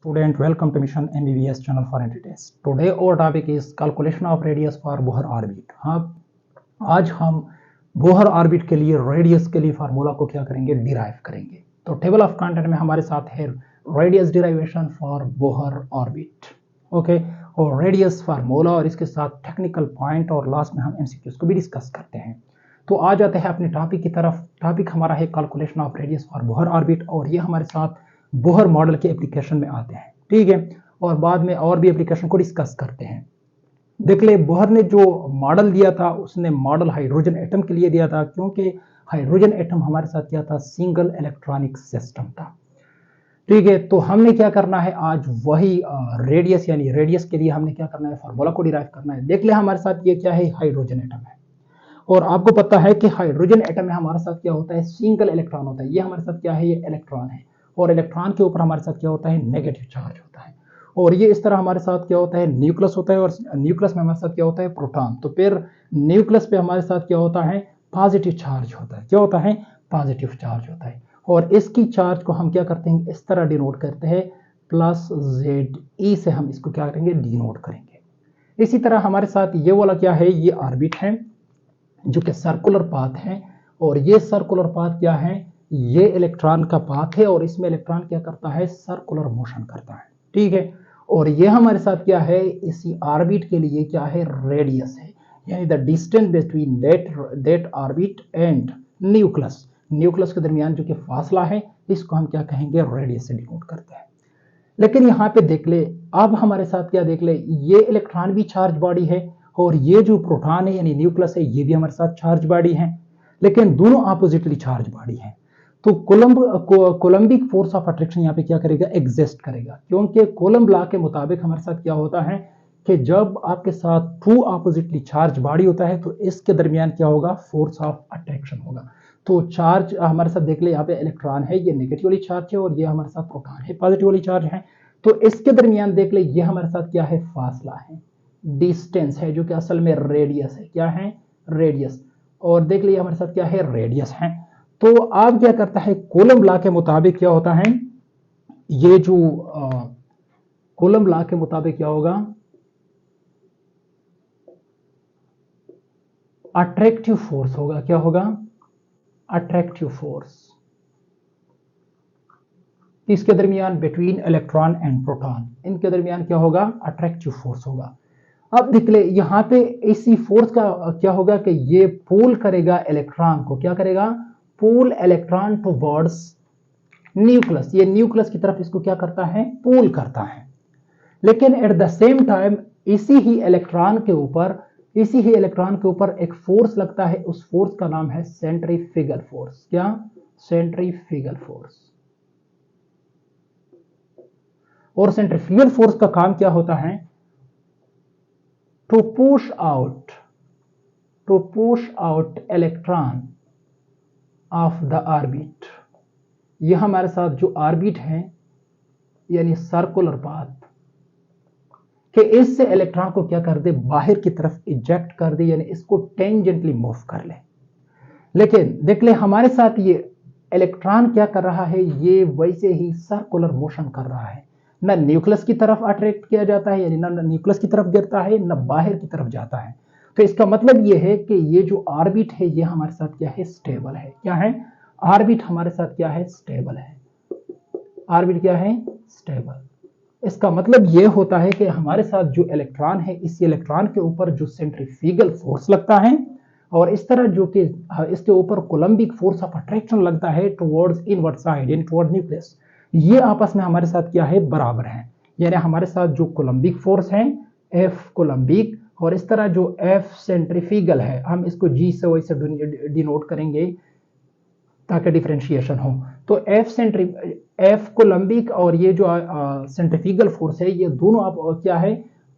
Student, welcome to Mission MBBS channel for entities. Today our topic is calculation of radius for Bohr orbit. आज हम Bohr orbit के लिए radius के लिए formula को क्या करेंगे, डिराइव करेंगे। तो टेबल ऑफ कंटेंट में हमारे साथ है radius derivation for Bohr orbit, okay, और रेडियस फार्मूला और इसके साथ टेक्निकल पॉइंट और लास्ट में हम एमसीक्यूज को भी डिस्कस करते हैं। तो आ जाते हैं अपने टॉपिक की तरफ। टॉपिक हमारा है calculation of radius for Bohr orbit और ये हमारे साथ बोहर मॉडल के एप्लीकेशन में आते हैं, ठीक है, और बाद में और भी एप्लीकेशन को डिस्कस करते हैं। देख ले, बोहर ने जो मॉडल दिया था उसने मॉडल हाइड्रोजन एटम के लिए दिया था, क्योंकि हाइड्रोजन एटम हमारे साथ क्या था, सिंगल इलेक्ट्रॉनिक सिस्टम था, ठीक है। तो हमने क्या करना है आज, वही रेडियस यानी रेडियस के लिए हमने क्या करना है, फार्मूला को डिराइव करना है। देख ले हमारे साथ ये क्या है, हाइड्रोजन एटम है, और आपको पता है कि हाइड्रोजन एटम में हमारे साथ क्या होता है, सिंगल इलेक्ट्रॉन होता है। ये हमारे साथ क्या है, ये इलेक्ट्रॉन है, और इलेक्ट्रॉन के ऊपर हमारे साथ क्या होता है, नेगेटिव चार्ज होता है। और ये इस तरह हमारे साथ क्या होता है, न्यूक्लियस होता है, और न्यूक्लियस में हमारे साथ क्या होता है, प्रोटॉन। तो फिर न्यूक्लियस पे हमारे साथ क्या होता है, पॉजिटिव चार्ज होता है। क्या होता है, पॉजिटिव चार्ज होता है। और इसकी चार्ज को हम क्या करते हैं, इस तरह डिनोट करते हैं, प्लस ZE से हम इसको क्या करेंगे, डिनोट करेंगे। इसी तरह हमारे साथ ये वाला क्या है, ये ऑर्बिट है जो कि सर्कुलर पाथ है, और ये सर्कुलर पाथ क्या है, ये इलेक्ट्रॉन का पाथ है, और इसमें इलेक्ट्रॉन क्या करता है, सर्कुलर मोशन करता है, ठीक है। और ये हमारे साथ क्या है, इसी ऑर्बिट के लिए क्या है, रेडियस है, यानी the distance between that orbit and nucleus. Nucleus के दरमियान जो कि फासला है, इसको हम क्या कहेंगे, रेडियस से डिनोट करते हैं। लेकिन यहाँ पे देख ले, अब हमारे साथ क्या, देख ले, ये इलेक्ट्रॉन भी चार्ज बॉडी है, और ये जो प्रोटॉन है यानी न्यूक्लियस है, ये भी हमारे साथ चार्ज बॉडी है, लेकिन दोनों अपोजिटली चार्ज बॉडी है। तो कोलंबिक फोर्स ऑफ अट्रैक्शन यहाँ पे क्या करेगा, एग्जिस्ट करेगा, क्योंकि कोलंब लॉ के मुताबिक हमारे साथ क्या होता है कि जब आपके साथ टू अपोजिटली चार्ज बॉडी होता है तो इसके दरमियान क्या होगा, फोर्स ऑफ अट्रैक्शन होगा। तो चार्ज हमारे साथ देख ले, यहाँ पे इलेक्ट्रॉन है, ये नेगेटिव वाली चार्ज है, और ये हमारे साथ प्रोटॉन है, पॉजिटिव वाली चार्ज है। तो इसके दरमियान देख ले, ये हमारे साथ क्या है, फासला है, डिस्टेंस है, जो कि असल में रेडियस है। क्या है, रेडियस। और देख लीजिए हमारे साथ क्या है, रेडियस है। तो आप क्या करता है, कूलम्ब लॉ के मुताबिक क्या होता है, ये जो कूलम्ब लॉ के मुताबिक क्या होगा, अट्रैक्टिव फोर्स होगा। क्या होगा, अट्रैक्टिव फोर्स इसके दरमियान बिटवीन इलेक्ट्रॉन एंड प्रोटॉन, इनके दरमियान क्या होगा, अट्रैक्टिव फोर्स होगा। अब देख ले, यहाँ पे इसी फोर्स का क्या होगा कि ये पुल करेगा इलेक्ट्रॉन को, क्या करेगा, पुल इलेक्ट्रॉन टुवर्ड्स न्यूक्लियस। ये न्यूक्लियस की तरफ इसको क्या करता है, पुल करता है। लेकिन एट द सेम टाइम इसी ही इलेक्ट्रॉन के ऊपर एक फोर्स लगता है, उस फोर्स का नाम है सेंट्रीफ्यूगल फोर्स। क्या, सेंट्रीफ्यूगल फोर्स। और सेंट्रीफ्यूगल फोर्स का काम क्या होता है, to push out electron of the orbit। यह हमारे साथ जो ऑर्बिट है यानी सर्कुलर पाथ कि इससे इलेक्ट्रॉन को क्या कर दे, बाहर की तरफ इजेक्ट कर दे, यानी इसको टेंजेंटली मूव कर ले। लेकिन देख ले, हमारे साथ ये इलेक्ट्रॉन क्या कर रहा है, ये वैसे ही सर्कुलर मोशन कर रहा है, न न्यूक्लियस की तरफ अट्रैक्ट किया जाता है, यानी न न्यूक्लियस की तरफ गिरता है, न बाहर की तरफ जाता है। तो इसका मतलब ये है कि ये जो ऑर्बिट है ये हमारे साथ क्या है, स्टेबल है। क्या है, ऑर्बिट हमारे साथ क्या है, स्टेबल है। ऑर्बिट क्या है, स्टेबल। इसका मतलब ये होता है कि हमारे साथ जो इलेक्ट्रॉन है, इस इलेक्ट्रॉन के ऊपर जो सेंट्रीफ्यूगल फोर्स लगता है, और इस तरह जो कि इसके ऊपर कोलंबिक फोर्स ऑफ अट्रैक्शन लगता है टुवर्ड्स इनवर्ड साइड यानी टुवर्ड न्यूक्लियस, ये आपस में हमारे साथ क्या है, बराबर है। यानी हमारे साथ जो कोलंबिक फोर्स है, F कोलंबिक, और इस तरह जो F सेंट्रीफ्यूगल है, हम इसको G से वैसे डिनोट करेंगे ताकि डिफरेंशिएशन हो। तो F कोलंबिक और ये जो सेंट्रीफ्यूगल फोर्स है, ये दोनों आप क्या है,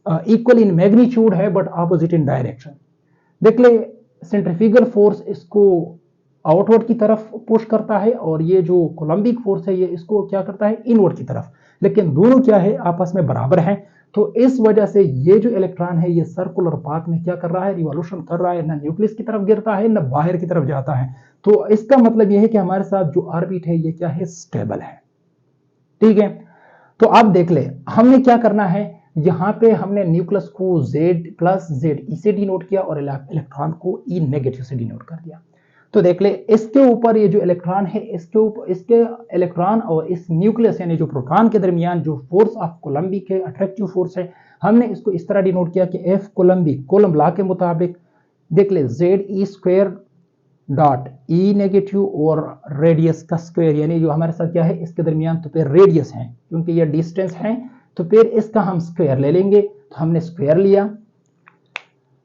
इक्वल इन मैग्नीट्यूड है बट ऑपोजिट इन डायरेक्शन। देख ले, सेंट्रीफ्यूगल फोर्स इसको आउटवर्ड की तरफ पुश करता है, और ये जो कोलंबिक फोर्स है ये इसको क्या करता है, इनवर्ड की तरफ। लेकिन दोनों क्या है, आपस में बराबर हैं। तो इस वजह से ये जो इलेक्ट्रॉन है ये सर्कुलर पाथ में क्या कर रहा है, रिवॉल्यूशन कर रहा है, ना न्यूक्लियस की तरफ गिरता है, ना बाहर की तरफ जाता है। तो इसका मतलब ये है कि हमारे साथ जो ऑर्बिट है ये क्या है, स्टेबल है, ठीक है। तो अब देख ले हमने क्या करना है, यहाँ पे हमने न्यूक्लियस को Z+Z से डिनोट किया और इलेक्ट्रॉन को E नेगेटिव से डिनोट कर दिया। तो देख ले इसके ऊपर ये जो इलेक्ट्रॉन है, इसके ऊपर इसके इलेक्ट्रॉन और इस न्यूक्लियस यानी जो प्रोटॉन के दरमियान जो फोर्स ऑफ कोलम्बिक है, अट्रैक्टिव फोर्स है, हमने इसको इस तरह डिनोट किया कि F कोलम्बिक कोलम्ब लॉ के मुताबिक देख ले ZE² डॉट E नेगेटिव और रेडियस का स्क्वायर, यानी जो हमारे साथ क्या है इसके दरमियान तो फिर रेडियस है, क्योंकि ये डिस्टेंस है तो फिर इसका हम स्क्वायर ले लेंगे। तो हमने स्क्वायर लिया।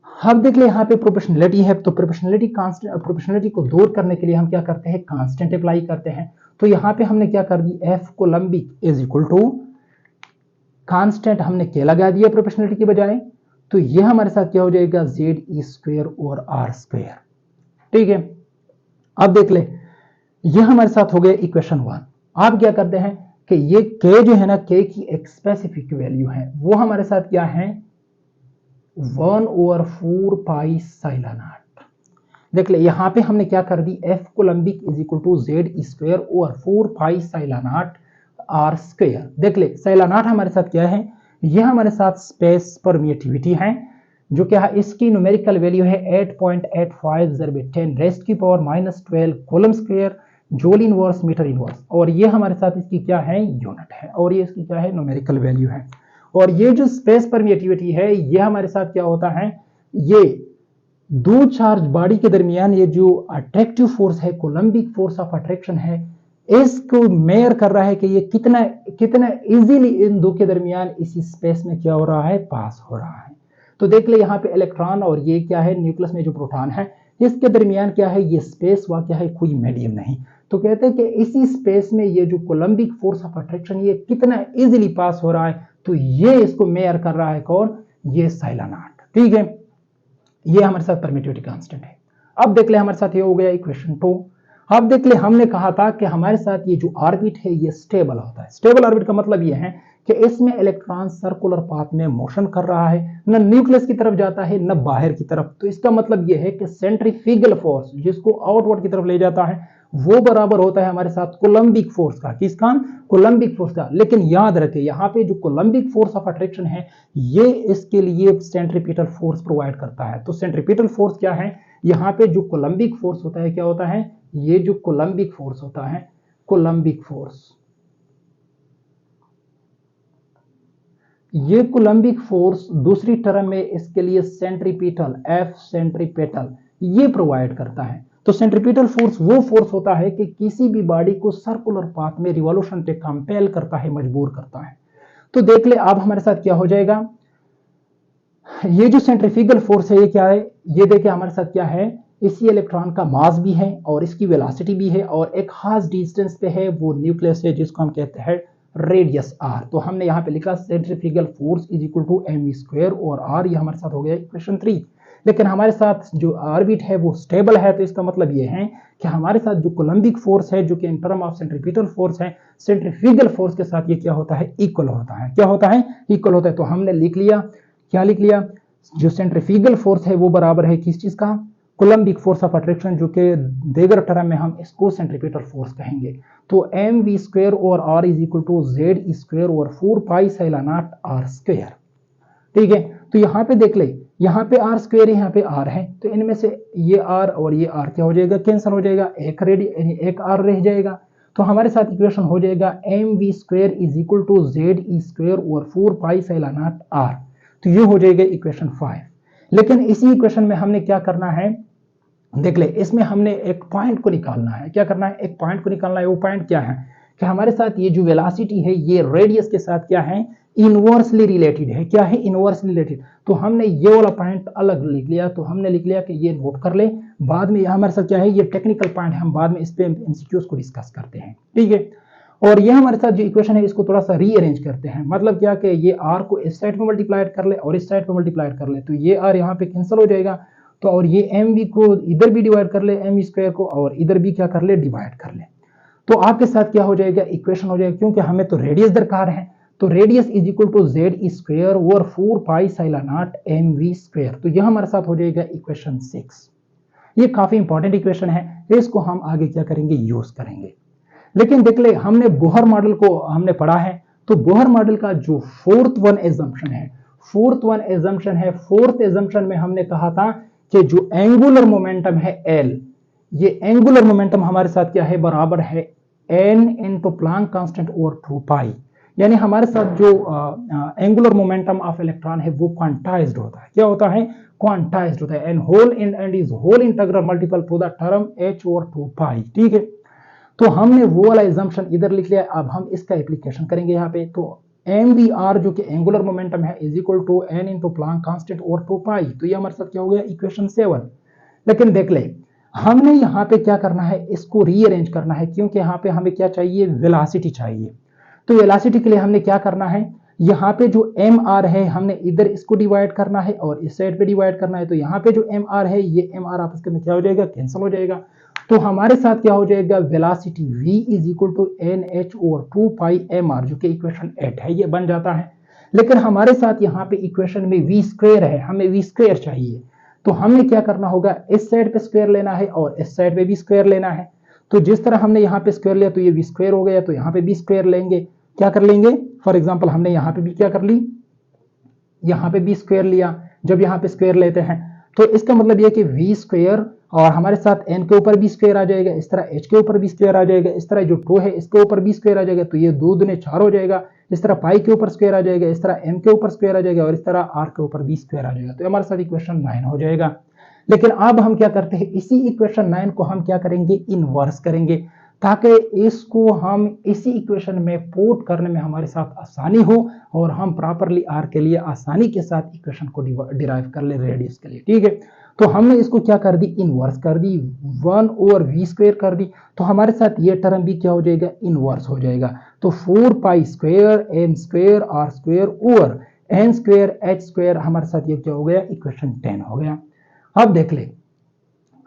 अब देख ले यहाँ पे प्रोपोर्शनलिटी है, तो प्रोपोर्शनलिटी को दूर करने के लिए हम क्या करते हैं, कांस्टेंट अप्लाई करते हैं। तो यहाँ पे हमने क्या कर दी, F coulombic is equal to constant हमने क्या लगा दिया प्रोपोर्शनलिटी के बजाय, तो यह हमारे साथ क्या हो जाएगा ZE² और R²। ठीक है, अब देख ले यह हमारे साथ हो गया इक्वेशन 1। आप क्या करते हैं कि ये K जो है ना, K की एक स्पेसिफिक वैल्यू है, वो हमारे साथ क्या है 1/4 पाई साइला नॉट। देख ले यहाँ पे हमने क्या कर दी, F coulombic is equal to ZE² और 4 पाई साइला नॉट R²। देख ले साइला नॉट हमारे साथ क्या है, यह हमारे साथ स्पेस परमिटिविटी है, जो क्या है इसकी न्यूमेरिकल वैल्यू है 8.85 × 10⁻⁻12 coulomb square joule inverse metre inverse, और ये हमारे साथ इसकी क्या है यूनिट है, और ये इसकी क्या है न्यूमेरिकल वैल्यू है। और ये जो स्पेस परमिटिविटी है ये हमारे साथ क्या होता है, ये दो चार्ज बॉडी के दरमियान ये जो अट्रैक्टिव फोर्स है, कोलम्बिक फोर्स ऑफ अट्रैक्शन है, इसको मेयर कर रहा है कि ये कितना कितना इजीली इन दो के दरमियान इसी स्पेस में क्या हो रहा है, पास हो रहा है। तो देख ले यहाँ पे इलेक्ट्रॉन और ये क्या है न्यूक्लियस में जो प्रोटॉन है, इसके दरमियान क्या है ये स्पेस व क्या है कोई मीडियम नहीं। तो कहते हैं कि इसी स्पेस में ये जो कोलम्बिक फोर्स ऑफ अट्रैक्शन ये कितना इजीली पास हो रहा है, तो ये इसको मेयर कर रहा है कौन, ये साइला नॉट। ठीक है, ये हमारे साथ परमिटिविटी कांस्टेंट है। अब देख ले हमारे साथ ये हो गया इक्वेशन 2। अब देख ले हमने कहा था कि हमारे साथ ये जो ऑर्बिट है ये स्टेबल होता है। स्टेबल ऑर्बिट का मतलब ये है कि इसमें इलेक्ट्रॉन सर्कुलर पाथ में मोशन कर रहा है, न न्यूक्लियस की तरफ जाता है न बाहर की तरफ। तो इसका मतलब ये है कि सेंट्रीफ्यूगल फोर्स जिसको आउटवर्ड की तरफ ले जाता है वो बराबर होता है हमारे साथ कोलम्बिक फोर्स का। किसका, कोलम्बिक फोर्स का। लेकिन याद रखें यहाँ पे जो कोलम्बिक फोर्स ऑफ अट्रैक्शन है ये इसके लिए सेंट्रीपिटल फोर्स प्रोवाइड करता है। तो सेंट्रीपिटल फोर्स क्या है, यहाँ पे जो कोलम्बिक फोर्स होता है क्या होता है, ये जो कोलम्बिक फोर्स होता है, कोलम्बिक फोर्स, ये कोलम्बिक फोर्स दूसरी टर्म में इसके लिए सेंट्रीपिटल F सेंट्रीपिटल ये प्रोवाइड करता है। तो सेंट्रीपिटल फोर्स वो फोर्स होता है कि किसी भी बॉडी को सर्कुलर पाथ में रिवॉल्यूशन पे कंपेल करता है, मजबूर करता है। तो देख ले अब हमारे साथ क्या हो जाएगा, ये जो सेंट्रीफ्यूगल फोर्स है ये क्या है, ये देखिए हमारे साथ क्या है, इसी इलेक्ट्रॉन का मास भी है और इसकी वेलोसिटी भी है और एक खास डिस्टेंस पे है, वो न्यूक्लियस है जिसको हम कहते हैं रेडियस r। तो हमने यहाँ पे लिखा centrifugal force is equal to mv² और r, ये हमारे साथ हो गया इक्वेशन 3। लेकिन हमारे साथ जो ऑर्बिट है वो स्टेबल है, तो इसका मतलब ये है कि हमारे साथ जो कोलम्बिक फोर्स है जो कि in term of centripetal force है, सेंट्रीफ्यूगल फोर्स के साथ ये क्या होता है, इक्वल होता है। क्या होता है, इक्वल होता है। तो हमने लिख लिया, क्या लिख लिया, जो सेंट्रीफ्यूगल फोर्स है वो बराबर है किस चीज का, कोलम्बिक फोर्स ऑफ अट्रैक्शन, जो कि दीगर टर्म में हम इसको सेंट्रीपिटल फोर्स कहेंगे। तो mv² और r is equal to ZE² और 4 पाई साइला नॉट R²। ठीक है, तो यहाँ पे देख ले, यहाँ पे R² है, यहाँ पे r है, तो इनमें से ये r और ये r क्या हो जाएगा, कैंसिल हो जाएगा, एक r रह जाएगा। तो हमारे साथ इक्वेशन हो जाएगा mv² is equal to ZE² और 4 पाई साइला नॉट r। तो ये हो जाएगा इक्वेशन 5। लेकिन इसी इक्वेशन में हमने क्या करना है, देख ले, इसमें हमने एक पॉइंट को निकालना है। क्या करना है, एक पॉइंट को निकालना है। वो पॉइंट क्या है कि हमारे साथ ये जो वेलोसिटी है ये रेडियस के साथ क्या है, इनवर्सली रिलेटेड है। क्या है, इनवर्सली रिलेटेड। तो हमने ये वाला पॉइंट अलग लिख लिया। तो हमने लिख लिया कि ये नोट कर ले, बाद में हमारे साथ क्या है, ये टेक्निकल पॉइंट है, हम बाद में इस पे एमसीक्यूज को डिस्कस करते हैं। ठीक है, और ये हमारे साथ जो इक्वेशन है इसको थोड़ा सा रीअरेंज करते हैं। मतलब क्या कि ये r को इस साइड पे मल्टीप्लाइड कर ले और इस साइड पे मल्टीप्लाइड कर ले, तो ये r यहाँ पे कैंसिल हो जाएगा। तो और ये mv को इधर भी डिवाइड कर ले, mv² को, और इधर भी क्या कर ले, डिवाइड कर ले। तो आपके साथ क्या हो जाएगा, इक्वेशन हो जाएगा, क्योंकि हमें तो रेडियस दरकार है। तो radius is equal to ZE² और 4 पाई साइला नॉट mv²। तो यह हमारे साथ हो जाएगा इक्वेशन 6। ये काफी इंपॉर्टेंट इक्वेशन है, इसको हम आगे क्या करेंगे, यूज करेंगे। लेकिन देख ले, हमने बोहर मॉडल को हमने पढ़ा है, तो बोहर मॉडल का जो फोर्थ वन एजम्पशन में हमने कहा था कि जो एंगुलर मोमेंटम है एल, ये एंगुलर मोमेंटम हमारे साथ क्या है, बराबर है n into Planck constant over 2 पाई। यानी हमारे साथ जो एंगुलर मोमेंटम ऑफ इलेक्ट्रॉन है वो क्वांटाइज्ड होता है। क्या होता है, क्वांटाइज्ड होता है, and is whole integral multiple to the term h over 2 pi. ठीक है, तो हमने वो वाला एजम्पशन इधर लिख लिया। अब हम इसका एप्लीकेशन करेंगे यहाँ पे। तो mvr जो कि एंगुलर मोमेंटम है is equal to n into Planck constant over 2 pi. तो ये हमारे साथ क्या हो गया, इक्वेशन 7। लेकिन देख ले, हमने यहाँ पे क्या करना है, इसको रीअरेंज करना है, क्योंकि यहाँ पे हमें क्या चाहिए, वेलोसिटी चाहिए। तो वेलोसिटी के लिए हमने क्या करना है, यहाँ पे जो एम आर है हमने इधर इसको डिवाइड करना है और इस साइड पे डिवाइड करना है। तो यहाँ पे जो एम आर है, ये एम आर आपस में क्या हो जाएगा, कैंसिल हो जाएगा। तो हमारे साथ क्या हो जाएगा, velocity v is equal to N H over 2 pi M R, जो कि इक्वेशन 8 है, ये बन जाता है। लेकिन हमारे साथ यहाँ पे इक्वेशन में v स्क्वायर है, हमें v स्क्वायर चाहिए। तो हमें क्या करना होगा, इस साइड पे स्क्वायर लेना है और इस साइड पे भी स्क्वायर लेना है। तो जिस तरह हमने यहाँ पे स्क्वायर लिया तो ये v स्क्वायर हो गया, तो यहाँ पे भी स्क्वायर लेंगे। क्या कर लेंगे, फॉर एग्जांपल हमने यहाँ पे भी क्या कर ली, यहाँ पे भी स्क्वायर लिया। जब यहाँ पे स्क्वायर लेते हैं तो इसका मतलब ये कि v स्क्वायर और हमारे साथ n के ऊपर भी स्क्वायर आ जाएगा, इस तरह h के ऊपर भी स्क्वायर आ जाएगा, इस तरह जो 2 है इसके ऊपर भी स्क्वायर आ जाएगा। तो ये 2 दूने 4 हो जाएगा, इस तरह पाई के ऊपर स्क्वायर आ जाएगा, इस तरह m के ऊपर स्क्वायर आ जाएगा और इस तरह r के ऊपर भी स्क्वायर आ जाएगा। तो हमारे साथ इक्वेशन 9 हो जाएगा। लेकिन अब हम क्या करते हैं, इसी इक्वेशन 9 को हम क्या करेंगे, इनवर्स करेंगे, ताकि इसको हम इसी इक्वेशन में पुट करने में हमारे साथ आसानी हो और हम प्रॉपरली आर के लिए आसानी के साथ इक्वेशन को डिराइव कर ले रेडियस के लिए। ठीक है, तो हमने इसको क्या कर दी, इनवर्स कर दी, 1 ओवर v स्क्वायर कर दी। तो हमारे साथ ये टर्म भी क्या हो जाएगा, इनवर्स हो जाएगा। तो 4 pi square m square r square over n square h square, हमारे साथ ये क्या हो गया, इक्वेशन 10 हो गया। अब देख ले,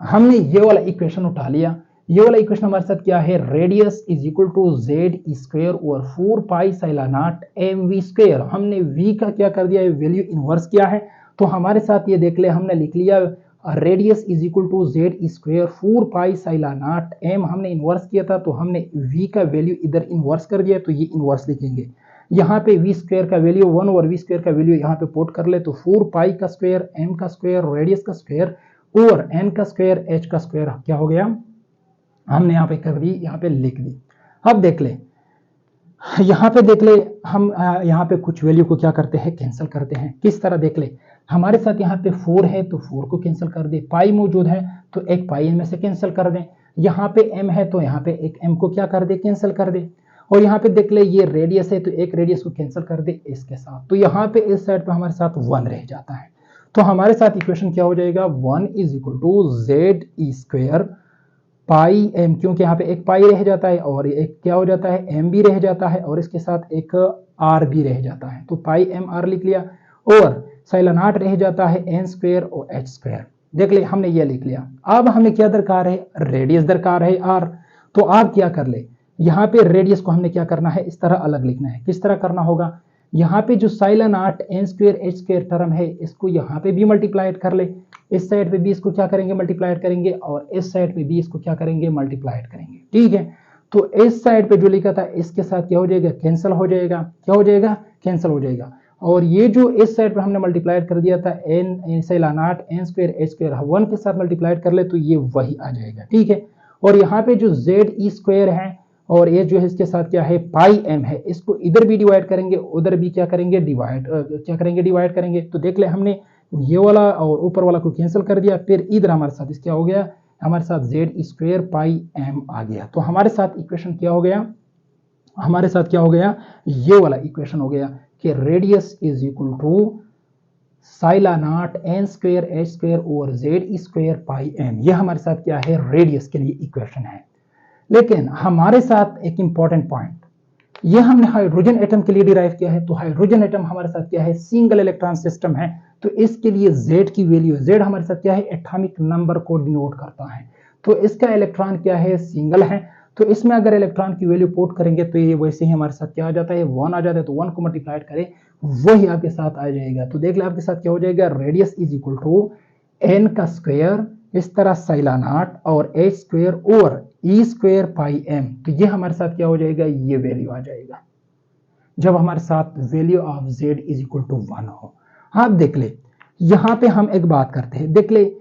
हमने ये वाला इक्वेशन उठा लिया। ये वाला इक्वेशन हमारे साथ क्या है, radius is equal to Z square over 4 pi epsilon naught M V square. हमने v का क्या कर दिया है, वैल्यू इनवर्स किया है। तो हमारे साथ ये देख ले, हमने लिख लिया radius is equal to Z square 4 pi epsilon naught M, हमने इनवर्स किया था तो हमने v का वैल्यू इधर इनवर्स कर दिया। तो ये इनवर्स लिखेंगे। यहाँ पे v स्क्वायर का वैल्यू 1 ओवर v स्क्वायर का वैल्यू यहाँ पे पुट कर ले। तो 4 पाई का स्क्वायर, m का स्क्वायर, रेडियस का स्क्वायर ओवर n का स्क्वायर, h का स्क्वायर क्या हो गया, हमने यहाँ पे कर दी, यहाँ पे लिख दी। अब देख ले, यहाँ पे देख ले, हम यहाँ पे कुछ वैल्यू को क्या करते हैं, कैंसिल करते हैं। किस तरह, देख ले, हमारे साथ यहाँ पे 4 है तो 4 को कैंसिल कर दे, पाई मौजूद है तो एक पाई में से कैंसिल कर दें। यहाँ पे m है तो यहाँ पे एक m को क्या कर दे, कैंसिल कर दे। और यहाँ पे देख ले, ये रेडियस है तो एक रेडियस को कैंसिल कर दे इसके साथ। तो यहाँ पे इस साइड पे हमारे साथ 1 रह जाता है। तो हमारे साथ इक्वेशन क्या हो जाएगा, 1 is equal to Z square pi M, क्योंकि यहाँ पे एक पाई रह जाता है और एक क्या हो जाता है, एम भी रह जाता है और इसके साथ एक आर भी रह जाता है। तो पाई एम आर लिख लिया और साइलन नॉट रह जाता है एन स्क्वायर और एच स्क्वायर। देख ले, हमने ये लिख लिया। अब हमें क्या दरकार है, रेडियस दरकार है आर। तो आप क्या कर ले, यहाँ पे रेडियस को हमने क्या करना है, इस तरह अलग लिखना है। किस तरह करना होगा, यहाँ पे जो साइलन naught N square H square term है इसको यहाँ पे भी मल्टीप्लाइड कर ले, इस साइड पे भी इसको क्या करेंगे, मल्टीप्लाइड करेंगे और इस साइड पे भी इसको क्या करेंगे, मल्टीप्लाइड करेंगे। ठीक है, तो इस साइड पे जो लिखा था इसके साथ क्या हो जाएगा, कैंसिल हो जाएगा। क्या हो जाएगा, कैंसिल हो जाएगा। और ये जो इस साइड पे हमने मल्टीप्लाइड कर दिया था N epsilon naught N square H square 1 के साथ मल्टीप्लाइड कर ले तो ये वही आ जाएगा। ठीक है, और यहाँ पे जो जेड ई स्क्वायर है और ये जो है इसके साथ क्या है, पाई एम है, इसको इधर भी डिवाइड करेंगे उधर भी क्या करेंगे, डिवाइड करेंगे। तो देख ले, हमने ये वाला और ऊपर वाला को कैंसिल कर दिया, फिर इधर हमारे साथ इस क्या हो गया, हमारे साथ जेड स्क्वायर पाई एम आ गया। तो हमारे साथ इक्वेशन क्या हो गया, हमारे साथ क्या हो गया, ये वाला इक्वेशन हो गया कि radius is equal to epsilon naught N square H square over Z square pi M. ये हमारे साथ क्या है, रेडियस के लिए इक्वेशन है। लेकिन हमारे साथ एक इंपॉर्टेंट पॉइंट, ये हमने हाइड्रोजन एटम के लिए डिराइव किया है। तो हाइड्रोजन एटम हमारे साथ क्या है, सिंगल इलेक्ट्रॉन सिस्टम है। तो इसके लिए Z की वैल्यू, Z हमारे साथ क्या है, एटॉमिक नंबर को डिनोट करता है। तो इसका इलेक्ट्रॉन क्या है, सिंगल है। तो इसमें अगर इलेक्ट्रॉन की वैल्यू पुट करेंगे तो ये वैसे ही हमारे साथ क्या आ जाता है, 1 आ जाता है। तो 1 को मल्टीप्लाइड करें वही आपके साथ आ जाएगा। तो देख ले, आपके साथ क्या हो जाएगा, radius is equal to N का स्क्वायर, इस तरह साइला नॉट और H square over E square pi M. तो ये हमारे साथ क्या हो जाएगा, ये वैल्यू आ जाएगा। जब हमारे साथ value of z is equal to 1 हो। आप देख ले यहाँ पे हम एक बात करते हैं, देख ले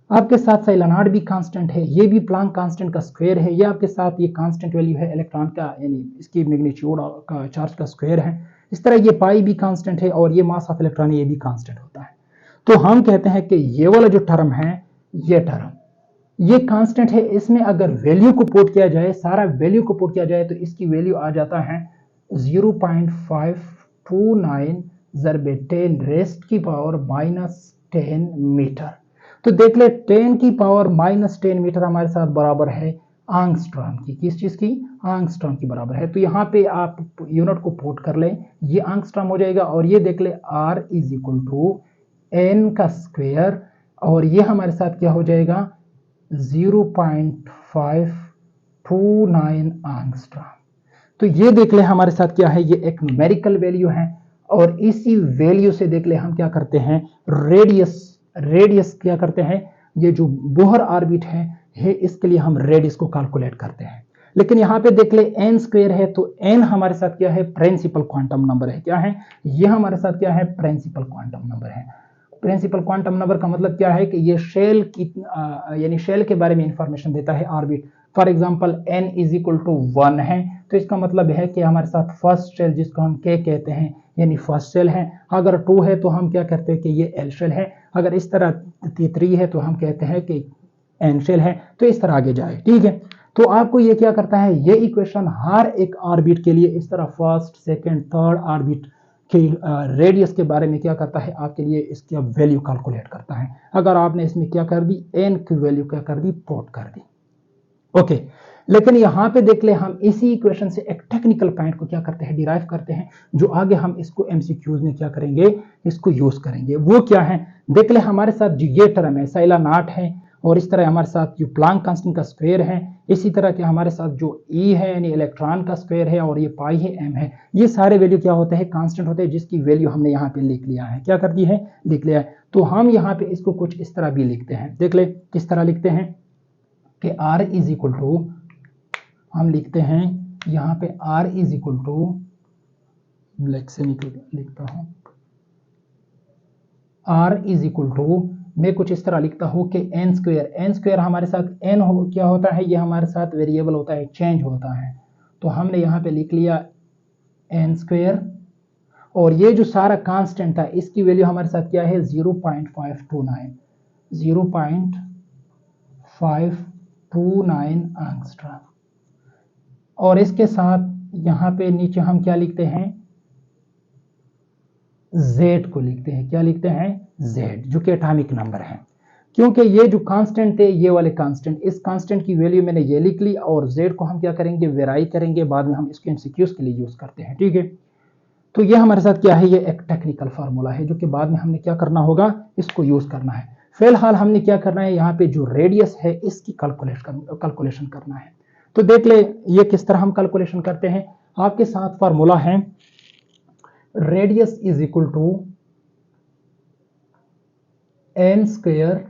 आपके साथ साइलानाड भी कांस्टेंट है, ये भी प्लांक कांस्टेंट का स्क्वायर है, ये आपके साथ ये कांस्टेंट वैल्यू है इलेक्ट्रॉन का, यानी इसकी मैग्नीट्यूड का चार्ज का स्क्वायर है। इस तरह ये पाई भी कांस्टेंट है और ये मास ऑफ इलेक्ट्रॉन ये भी कांस्टेंट होता है। तो हम कहते हैं कि ये वाला जो टर्म है, ये टर्म ये कांस्टेंट है, इसमें अगर वैल्यू को पुट किया जाए, सारा वैल्यू को पुट किया जाए तो इसकी वैल्यू आ जाता है 0.529 ज़रबे 10 रेस्ट की पावर -10 मीटर। तो देख ले 10 की पावर -10 मीटर हमारे साथ बराबर है आंगस्ट्रॉम की, किस चीज की? आंगस्ट्रॉम की बराबर है। तो यहाँ पे आप यूनिट को पुट कर ले, ये आंगस्ट्रॉम हो जाएगा और ये देख ले R is equal to n का स्क्वायर और ये हमारे साथ क्या हो जाएगा 0.529 आंगस्ट्रॉम। तो ये देख ले हमारे साथ क्या है, ये एक न्यूमेरिकल वैल्यू है और इसी वैल्यू से देख ले हम क्या करते हैं, रेडियस क्या करते हैं, ये जो बोहर ऑर्बिट है इसके लिए हम रेडियस को कैलकुलेट करते हैं। लेकिन यहाँ पे देख ले n स्क्वायर है, तो n हमारे साथ क्या है, प्रिंसिपल क्वांटम नंबर है। क्या है ये हमारे साथ, क्या है, प्रिंसिपल क्वांटम नंबर है। प्रिंसिपल क्वांटम नंबर का मतलब क्या है कि ये शेल की यानी शेल के बारे में इंफॉर्मेशन देता है orbit. For example n is equal to 1 है, तो इसका मतलब है कि हमारे साथ फर्स्ट शेल जिसको हम k कहते हैं यानी फर्स्ट शेल है। अगर 2 है तो हम क्या कहते हैं कि ये एल शेल है। अगर इस तरह 3 है तो हम कहते हैं कि एन शेल है। तो इस तरह आगे जाए, ठीक है। तो आपको ये क्या करता है, ये इक्वेशन हर एक ऑर्बिट के लिए इस तरह फर्स्ट सेकंड थर्ड ऑर्बिट के रेडियस के बारे में क्या करता है, आपके लिए इसकी वैल्यू कैलकुलेट करता है। अगर आपने इसमें क्या कर दी, एन की वैल्यू क्या कर दी, पुट कर दी। ओके, लेकिन यहां पे देख ले हम इसी इक्वेशन से एक टेक्निकल पॉइंट को क्या करते हैं, डिराइव करते हैं, जो आगे हम इसको एमसीक्यूज में क्या करेंगे, इसको यूज करेंगे। वो क्या है, देख ले हमारे साथ जो ये टर्म है साइला नॉट है और इस तरह हमारे साथ जो प्लांक कांस्टेंट का स्क्वायर है, इसी तरह के हमारे साथ जो ई है यानी इलेक्ट्रॉन का स्क्वायर है और ये पाई है एम है, ये सारे वैल्यू क्या होते हैं, कांस्टेंट होते हैं, जिसकी वैल्यू हमने यहाँ पे लिख लिया है। क्या कर दी है, लिख लिया है। तो हम यहाँ पे इसको कुछ इस तरह भी लिखते हैं, देख ले किस तरह लिखते हैं कि R इज इक्वल टू, हम लिखते हैं यहाँ पे R is equal to, black से लिखता हूं, R इज इक्वल टू मैं कुछ इस तरह लिखता हूं कि n स्क्वायर हमारे साथ n हो क्या होता है, ये हमारे साथ वेरिएबल होता है, चेंज होता है। तो हमने यहाँ पे लिख लिया n स्क्वायर और ये जो सारा कांस्टेंट था इसकी वैल्यू हमारे साथ क्या है 0.529 एंगस्ट्रॉम। और इसके साथ यहाँ पे नीचे हम क्या लिखते हैं, Z को लिखते हैं। क्या लिखते हैं, Z, जो कि एटॉमिक नंबर है। क्योंकि ये जो कांस्टेंट थे, ये वाले कांस्टेंट, इस कांस्टेंट की वैल्यू मैंने ये लिख ली और Z को हम क्या करेंगे, वेराई करेंगे, बाद में हम इसके एमसीक्यूज के लिए यूज करते हैं, ठीक है। तो ये हमारे साथ क्या है, ये एक टेक्निकल फार्मूला है जो कि बाद में हमने क्या करना होगा, इसको यूज करना है। फिलहाल हमने क्या करना है, यहाँ पे जो रेडियस है इसकी कैलकुलेशन करना है। तो देख ले ये किस तरह हम कैलकुलेशन करते हैं। आपके साथ फार्मूला है radius is equal to n square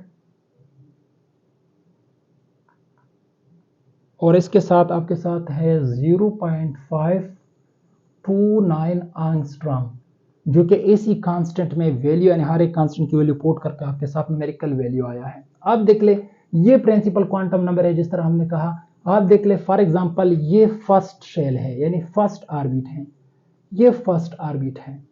और इसके साथ आपके साथ है 0.529 एंगस्ट्रॉम, जो कि इसी कांस्टेंट में वैल्यू यानी हर एक कांस्टेंट की वैल्यू पुट करके आपके साथ न्यूमेरिकल वैल्यू आया है। आप देख ले ये प्रिंसिपल क्वांटम नंबर है, जिस तरह हमने कहा। आप देख ले फॉर एग्जांपल ये फर्स्ट शेल है यानी फर्स्ट ऑर्बिट है, ये फर्स्ट ऑर्बिट है।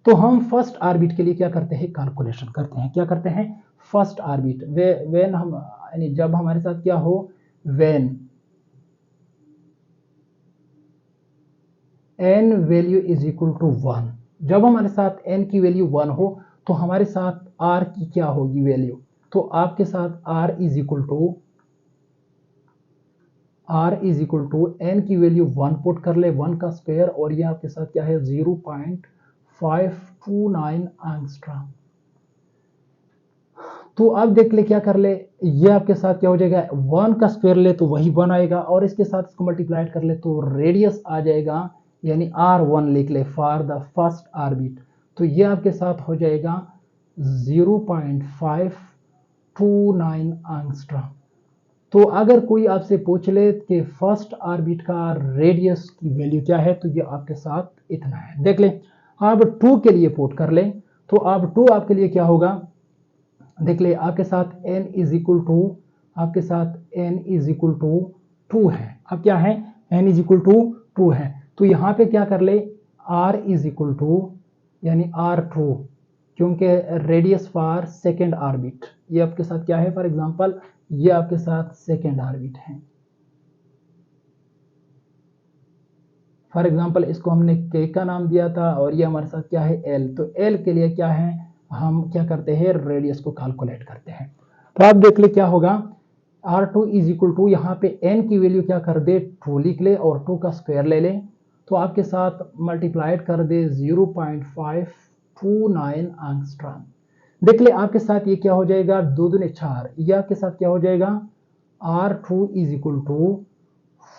तो हम फर्स्ट ऑर्बिट के लिए क्या करते हैं, कैलकुलेशन करते हैं। क्या करते हैं, फर्स्ट ऑर्बिट व्हेन हम यानी जब हमारे साथ क्या हो, when n value is equal to 1, जब हमारे साथ n की वैल्यू 1 हो तो हमारे साथ r की क्या होगी वैल्यू। तो आपके साथ r is equal to n की वैल्यू 1 पुट कर ले, 1 का स्क्वायर, और ये आपके साथ क्या है 0.529 एंगस्ट्रॉम। तो अब देख ले क्या कर ले, ये आपके साथ क्या हो जाएगा, 1 का स्क्वायर ले तो वही 1 आएगा और इसके साथ इसको मल्टीप्लाइड कर ले तो रेडियस आ जाएगा, यानी R1 लिख ले फॉर द फर्स्ट ऑर्बिट। तो ये आपके साथ हो जाएगा 0.529 एंगस्ट्रॉम। तो अगर कोई आपसे पूछ ले कि फर्स्ट ऑर्बिट का रेडियस की वैल्यू क्या है, तो ये आपके साथ इतना है। देख ले अब 2 के लिए पुट कर ले, तो अब 2 आपके लिए क्या होगा, देख ले आपके साथ n इज इक्वल टू, आपके साथ n इज इक्वल टू 2 है। अब क्या है, n इज इक्वल टू 2 है, तो यहाँ पे क्या कर ले r इज इक्वल टू यानी r2, क्योंकि रेडियस फॉर सेकेंड ऑर्बिट, ये आपके साथ क्या है, फॉर एग्जांपल ये आपके साथ सेकेंड ऑर्बिट है। फॉर एग्जांपल इसको हमने k का नाम दिया था और ये हमारे साथ क्या है l, तो l के लिए क्या है, हम क्या करते हैं रेडियस को कैलकुलेट करते हैं। तो आप देख ले क्या होगा, r2 इज इक्वल टू, यहाँ पे n की वैल्यू क्या कर दे 2 लिख ले और 2 का स्क्वायर ले ले, तो आपके साथ मल्टीप्लाइड कर दे 0.529 एंगस्ट्रॉम। देख ले आपके साथ ये क्या हो जाएगा, 2 दूनी 4, ये आपके साथ क्या हो जाएगा r2 इज इक्वल टू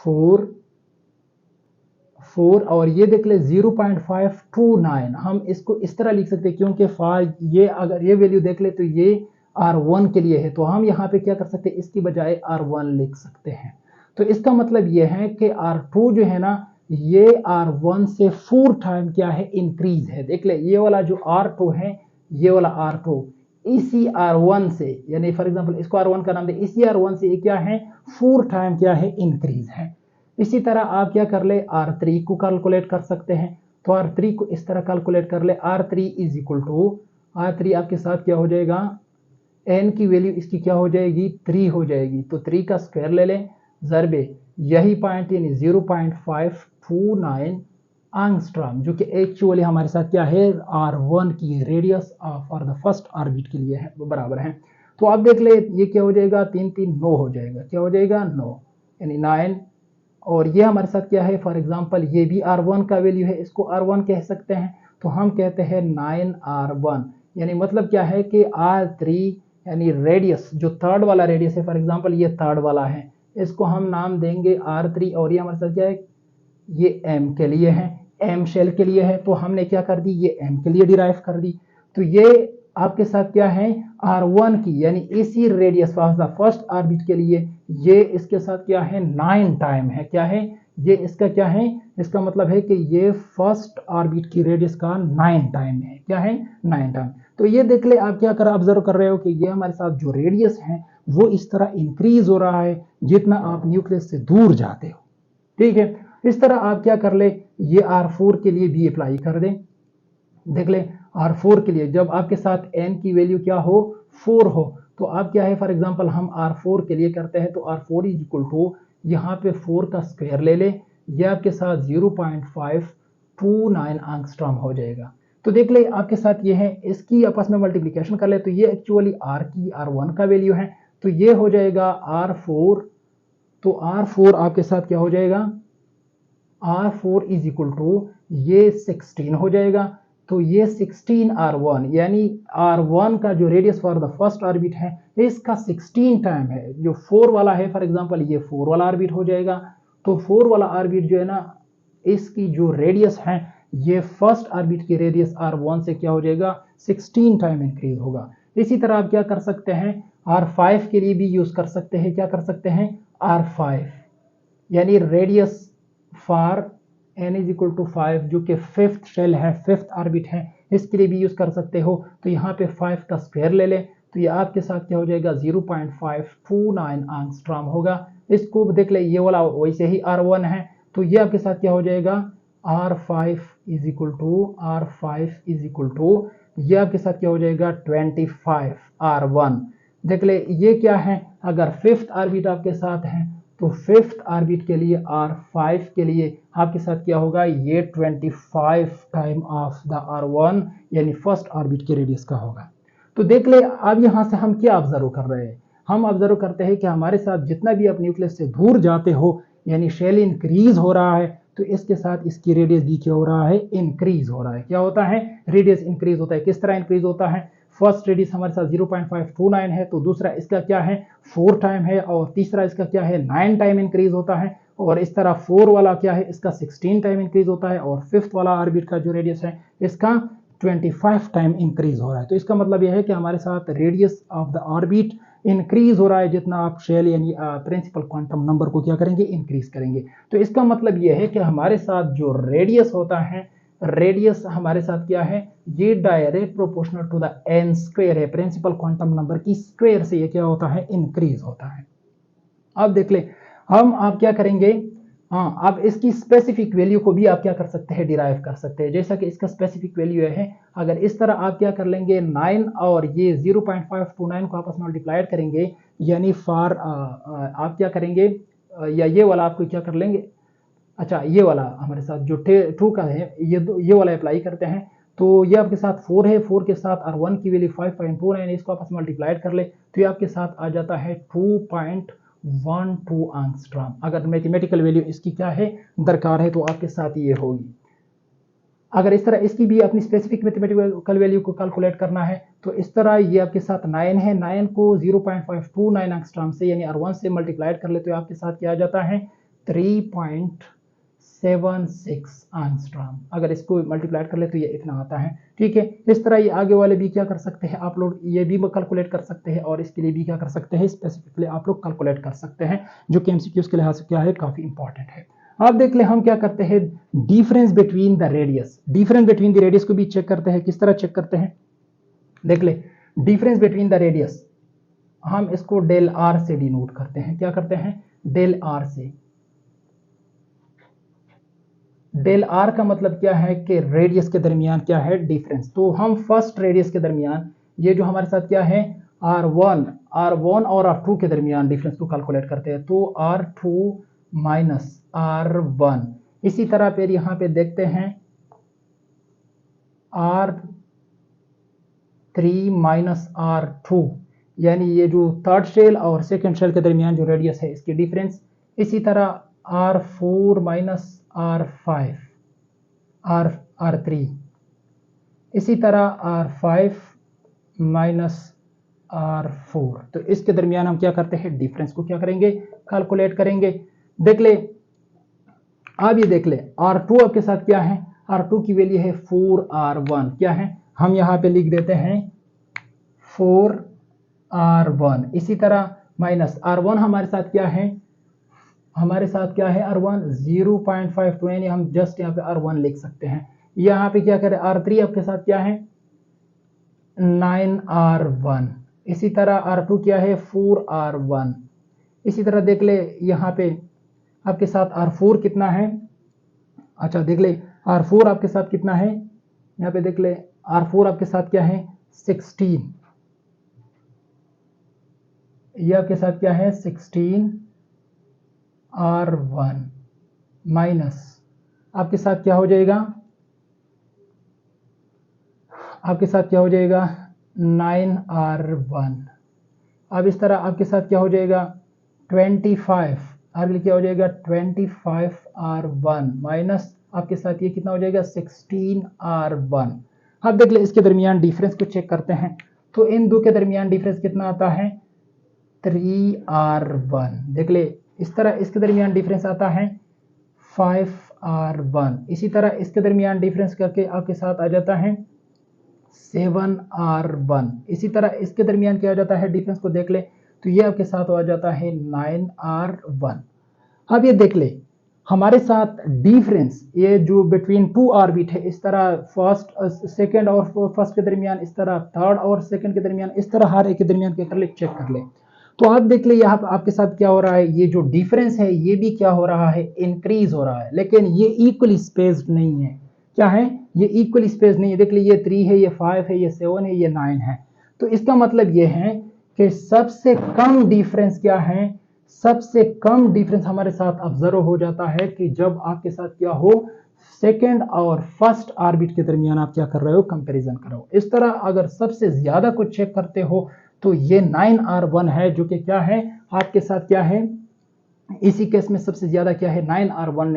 4 और ये देख ले 0.529, हम इसको इस तरह लिख सकते हैं क्योंकि ये अगर ये वैल्यू देख ले तो ये r1 के लिए है, तो हम यहाँ पे क्या कर सकते हैं, इसकी बजाय r1 लिख सकते हैं। तो इसका मतलब ये है कि r2 जो है ना ये r1 से 4 टाइम क्या है इंक्रीज है। देख ले ये वाला जो r2 है, ये वाला r2 इसी r1 से, यानी फॉर एग्जांपल इसको r1 का नाम दे, इसी r1 से ये क्या है 4 टाइम क्या है इंक्रीज है। इसी तरह आप क्या कर ले r3 को कैलकुलेट कर सकते हैं, तो r3 को इस तरह कैलकुलेट कर ले, r3 is equal to, r3 आपके साथ क्या हो जाएगा, n की वैल्यू इसकी क्या हो जाएगी 3 हो जाएगी, तो 3 का स्क्वायर ले लें ज़रबे यही पॉइंट यानी 0.529 एंगस्ट्रॉम, जो कि एक्चुअली हमारे साथ क्या है r1 की radius for the first orbit के लिए है, बराबर है। तो आप देख ले ये क्या हो जाएगा 3 3 9 हो जाएगा, क्या हो जाएगा 9 यानी 9, और ये हमारे साथ क्या है, फॉर एग्जांपल ये भी r1 का वैल्यू है, इसको r1 कह सकते हैं, तो हम कहते हैं 9r1, यानी मतलब क्या है कि r3 यानी रेडियस जो थर्ड वाला रेडियस है, फॉर एग्जांपल ये थर्ड वाला है, इसको हम नाम देंगे r3 और ये हमारे साथ क्या है ये m के लिए है, m शेल के लिए है, तो हमने क्या कर दी ये m के लिए डिराइव कर दी। तो ये आपके साथ क्या है r1 की यानी इसी radius of the first orbit के लिए ये इसके साथ क्या है 9 टाइम है, क्या है ये इसका क्या है, इसका मतलब है कि ये फर्स्ट ऑर्बिट की रेडियस का 9 टाइम है, क्या है 9 टाइम। तो ये देख ले आप क्या कर ऑब्जर्व कर रहे हो कि ये हमारे साथ जो रेडियस है वो इस तरह इंक्रीज हो रहा है जितना आप न्यूक्लियस से दूर जाते हो, ठीक है। इस तरह आप क्या कर ले ये r4 के लिए भी अप्लाई कर दें। देख ले r4 के लिए जब आपके साथ n की वैल्यू क्या हो 4 हो, तो आप क्या है फॉर एग्जांपल हम r4 के लिए करते हैं, तो r4 इज इक्वल टू यहाँ पे 4 का स्क्वायर ले ले, ये आपके साथ 0.529 एंगस्ट्रॉम हो जाएगा। तो देख ले आपके साथ ये है, इसकी आपस में मल्टीप्लिकेशन कर ले तो ये एक्चुअली r की r1 का वैल्यू है, तो ये हो जाएगा r4, तो r4 आपके साथ क्या हो जाएगा r4 इज इक्वल टू ये 16 हो जाएगा, तो ये 16r1 यानी r1 का जो radius for the first orbit है इसका 16 टाइम है, जो 4 वाला है फॉर एग्जांपल ये 4 वाला ऑर्बिट हो जाएगा। तो 4 वाला ऑर्बिट जो है ना इसकी जो रेडियस है ये फर्स्ट ऑर्बिट की रेडियस r1 से क्या हो जाएगा 16 टाइम इंक्रीज होगा। इसी तरह आप क्या कर सकते हैं r5 के लिए भी यूज कर सकते हैं, क्या कर सकते हैं r5 यानी radius for n is equal to 5 जो कि फिफ्थ शेल है, फिफ्थ ऑर्बिट है, इसके लिए भी यूज कर सकते हो। तो यहाँ पे 5 का स्क्वायर ले ले, तो ये आपके साथ क्या हो जाएगा 0.529 एंगस्ट्रॉम होगा। इसको देख ले ये वाला वैसे ही r1 है, तो ये आपके साथ क्या हो जाएगा r5 इज इक्वल टू ये आपके साथ क्या हो जाएगा 25r1। देख ले ये क्या है, अगर फिफ्थ ऑर्बिट आपके साथ है तो फिफ्थ ऑर्बिट के लिए r5 के लिए आपके साथ क्या होगा ये 25 टाइम ऑफ द r1 यानी फर्स्ट ऑर्बिट के रेडियस का होगा। तो देख ले अब यहाँ से हम क्या ऑब्जर्व कर रहे हैं, हम ऑब्जर्व करते हैं कि हमारे साथ जितना भी आप न्यूक्लियस से दूर जाते हो यानी शेल इंक्रीज हो रहा है, तो इसके साथ इसकी रेडियस भी क्या हो रहा है इंक्रीज हो रहा है। क्या होता है रेडियस इंक्रीज होता है, किस तरह इंक्रीज होता है, फर्स्ट रेडियस हमारे साथ 0.529 है, तो दूसरा इसका क्या है 4 टाइम है, और तीसरा इसका क्या है 9 टाइम इंक्रीज होता है, और इस तरह 4 वाला क्या है इसका 16 टाइम इंक्रीज होता है, और फिफ्थ वाला ऑर्बिट का जो रेडियस है इसका 25 टाइम इंक्रीज हो रहा है। तो इसका मतलब यह है कि हमारे साथ radius of the orbit increase हो रहा है जितना आप शेल यानी प्रिंसिपल क्वांटम नंबर को क्या करेंगे इंक्रीज करेंगे। तो इसका मतलब यह है कि हमारे साथ जो रेडियस होता है रेडियस हमारे साथ क्या है, ये direct proportional to the N square है, प्रिंसिपल क्वांटम नंबर की स्क्वायर से ये क्या होता है, इंक्रीज होता है। अब देख ले हम आप क्या करेंगे, हाँ आप इसकी स्पेसिफिक वैल्यू को भी आप क्या कर सकते हैं, डिराइव कर सकते हैं। जैसा कि इसका स्पेसिफिक वैल्यू है, अगर इस तरह आप क्या कर लेंगे 9 और ये 0.529 को आपस में मल्टीप्लाइड करेंगे, यानी फॉर आप क्या करेंगे, या ये वाला आपको क्या कर लेंगे, अच्छा ये वाला हमारे साथ जो ट्रू का है, ये वाला अप्लाई करते हैं, तो ये आपके साथ 4 है, 4 के साथ और 1 की वैल्यू 5.29, इसको आपस में मल्टीप्लाइड कर ले तो ये आपके साथ आ जाता है 2.12 एंगस्ट्रॉम। अगर मैथमेटिकल वैल्यू इसकी क्या है, दरकार है, तो आपके साथ ये होगी। अगर इस तरह इसकी भी अपनी स्पेसिफिक मैथमेटिकल वैल्यू को कैलकुलेट करना है, तो इस तरह ये आपके साथ 9 है, 9 को 0.529 एंगस्ट्रॉम से यानी R1 से मल्टीप्लाइड कर ले तो आपके साथ क्या आ जाता है, 3.76 एंगस्ट्रॉम। अगर इसको मल्टीप्लाइड कर ले तो ये इतना आता है। ठीक है, इस तरह ये आगे वाले भी क्या कर सकते हैं आप लोग, ये भी कैलकुलेट कर सकते हैं और इसके लिए भी क्या कर सकते हैं, स्पेसिफिकली आप लोग कैलकुलेट कर सकते हैं, जो कि एमसीक्यूज के लिहाज से क्या है, काफी इंपॉर्टेंट है। आप देख ले हम क्या करते हैं, difference between the radius, difference between the radius को भी चेक करते हैं। किस तरह चेक करते हैं, देख ले डिफरेंस बिटवीन द रेडियस, हम इसको डेल आर से डिनोट करते हैं। क्या करते हैं, डेल आर से। डेल आर का मतलब क्या है कि रेडियस के दरमियान क्या है, डिफरेंस। तो हम फर्स्ट रेडियस के दरमियान ये जो हमारे साथ क्या है, R1 और R2 के दरमियान डिफरेंस को कैलकुलेट करते हैं, तो R2 माइनस R1। इसी तरह फिर यहां पे देखते हैं R3 माइनस R2, यानी ये जो थर्ड शेल और सेकंड शेल के दरमियान जो रेडियस है इसकी डिफरेंस। इसी तरह R4 माइनस R5 R3, इसी तरह R5 माइनस R4। तो इसके दरमियान हम क्या करते हैं, डिफरेंस को क्या करेंगे, कैलकुलेट करेंगे। देख ले अब ये देख ले R2 आपके साथ क्या है, R2 की वैल्यू है 4R1, क्या है, हम यहां पे लिख देते हैं 4R1। इसी तरह माइनस R1 हमारे साथ क्या है, हमारे साथ क्या है R1 0.52, यानी हम जस्ट यहाँ पे R1 लिख सकते हैं। यहाँ पे क्या करें, R3 आपके साथ क्या है 9R1। इसी तरह R2 क्या है 4R1। इसी तरह देख ले यहाँ पे आपके साथ R4 कितना है, अच्छा देख ले R4 आपके साथ कितना है, यहाँ पे देख ले R4 आपके साथ क्या है 16, ये आपके साथ क्या है 16R1 माइनस आपके साथ क्या हो जाएगा, आपके साथ क्या हो जाएगा 9R1। अब इस तरह आपके साथ क्या हो जाएगा 25, आगे क्या हो जाएगा 25R1 माइनस आपके साथ ये कितना हो जाएगा 16R1। अब देख ले इसके दरमियान डिफरेंस को चेक करते हैं, तो इन दो के दरमियान डिफरेंस कितना आता है 3R1। देख ले इस तरह इसके दरमियान डिफरेंस आता है 5R1। इसी तरह इसके दरमियान डिफरेंस करके आपके साथ आ जाता है 7R1। इसी तरह इसके दरमियान क्या आ जाता है, डिफरेंस को देख ले तो ये आपके साथ आ जाता है 9R1। अब ये देख ले हमारे साथ डिफरेंस ये जो बिटवीन 2 ऑर्बिट है, इस तरह फर्स्ट सेकंड और फर्स्ट के दरमियान, इस तरह थर्ड और सेकंड के दरमियान, इस तरह हर एक के दरमियान क्या कर ले, चेक कर ले। तो आप देख ले यहाँ आपके साथ क्या हो रहा है, ये जो डिफरेंस है ये भी क्या हो रहा है, इंक्रीज हो रहा है, लेकिन ये इक्वली स्पेस्ड नहीं है। क्या है, ये इक्वली स्पेस नहीं है। देख लीजिए ये 3 है, ये 5 है, ये 7 है, ये 9 है। तो इसका मतलब ये है कि सबसे कम डिफरेंस क्या है, सबसे कम डिफरेंस हमारे साथ ऑब्जर्व हो जाता है कि जब आपके साथ क्या हो, सेकंड और फर्स्ट ऑर्बिट के दरमियान आप क्या कर रहे हो, कंपैरिजन करो। इस तरह अगर सबसे ज्यादा कुछ चेक करते हो तो ये 9R1 है, जो कि क्या है आपके साथ क्या है, इसी केस में सबसे ज्यादा क्या है 9R1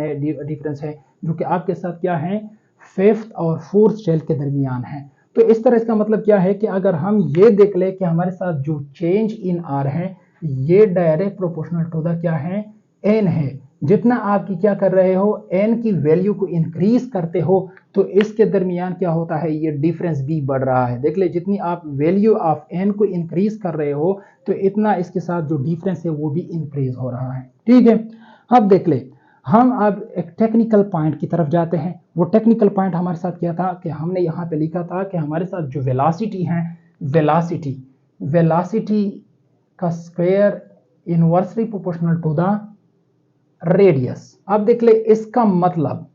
डिफरेंस है, जो कि आपके साथ क्या है फिफ्थ और फोर्थ शेल के दरमियान है। तो इस तरह इसका मतलब क्या है कि अगर हम ये देख ले कि हमारे साथ जो चेंज इन आर है ये डायरेक्ट प्रोपोर्शनल टू द क्या है, एन है। जितना आपकी क्या कर रहे हो, एन की वैल्यू को इंक्रीज करते हो तो इसके दरमियान क्या होता है, ये डिफरेंस भी बढ़ रहा है। देख ले जितनी आप वैल्यू ऑफ एन को इंक्रीज कर रहे हो तो इतना इसके साथ जो डिफरेंस है वो भी इंक्रीज हो रहा है। ठीक है, अब देख ले हम अब एक टेक्निकल पॉइंट की तरफ जाते हैं। वो टेक्निकल पॉइंट हमारे साथ क्या था कि हमने यहाँ पे लिखा था कि हमारे साथ जो वेलोसिटी है, वेलोसिटी का square inversely proportional to the radius. अब देख ले, इसका मतलब,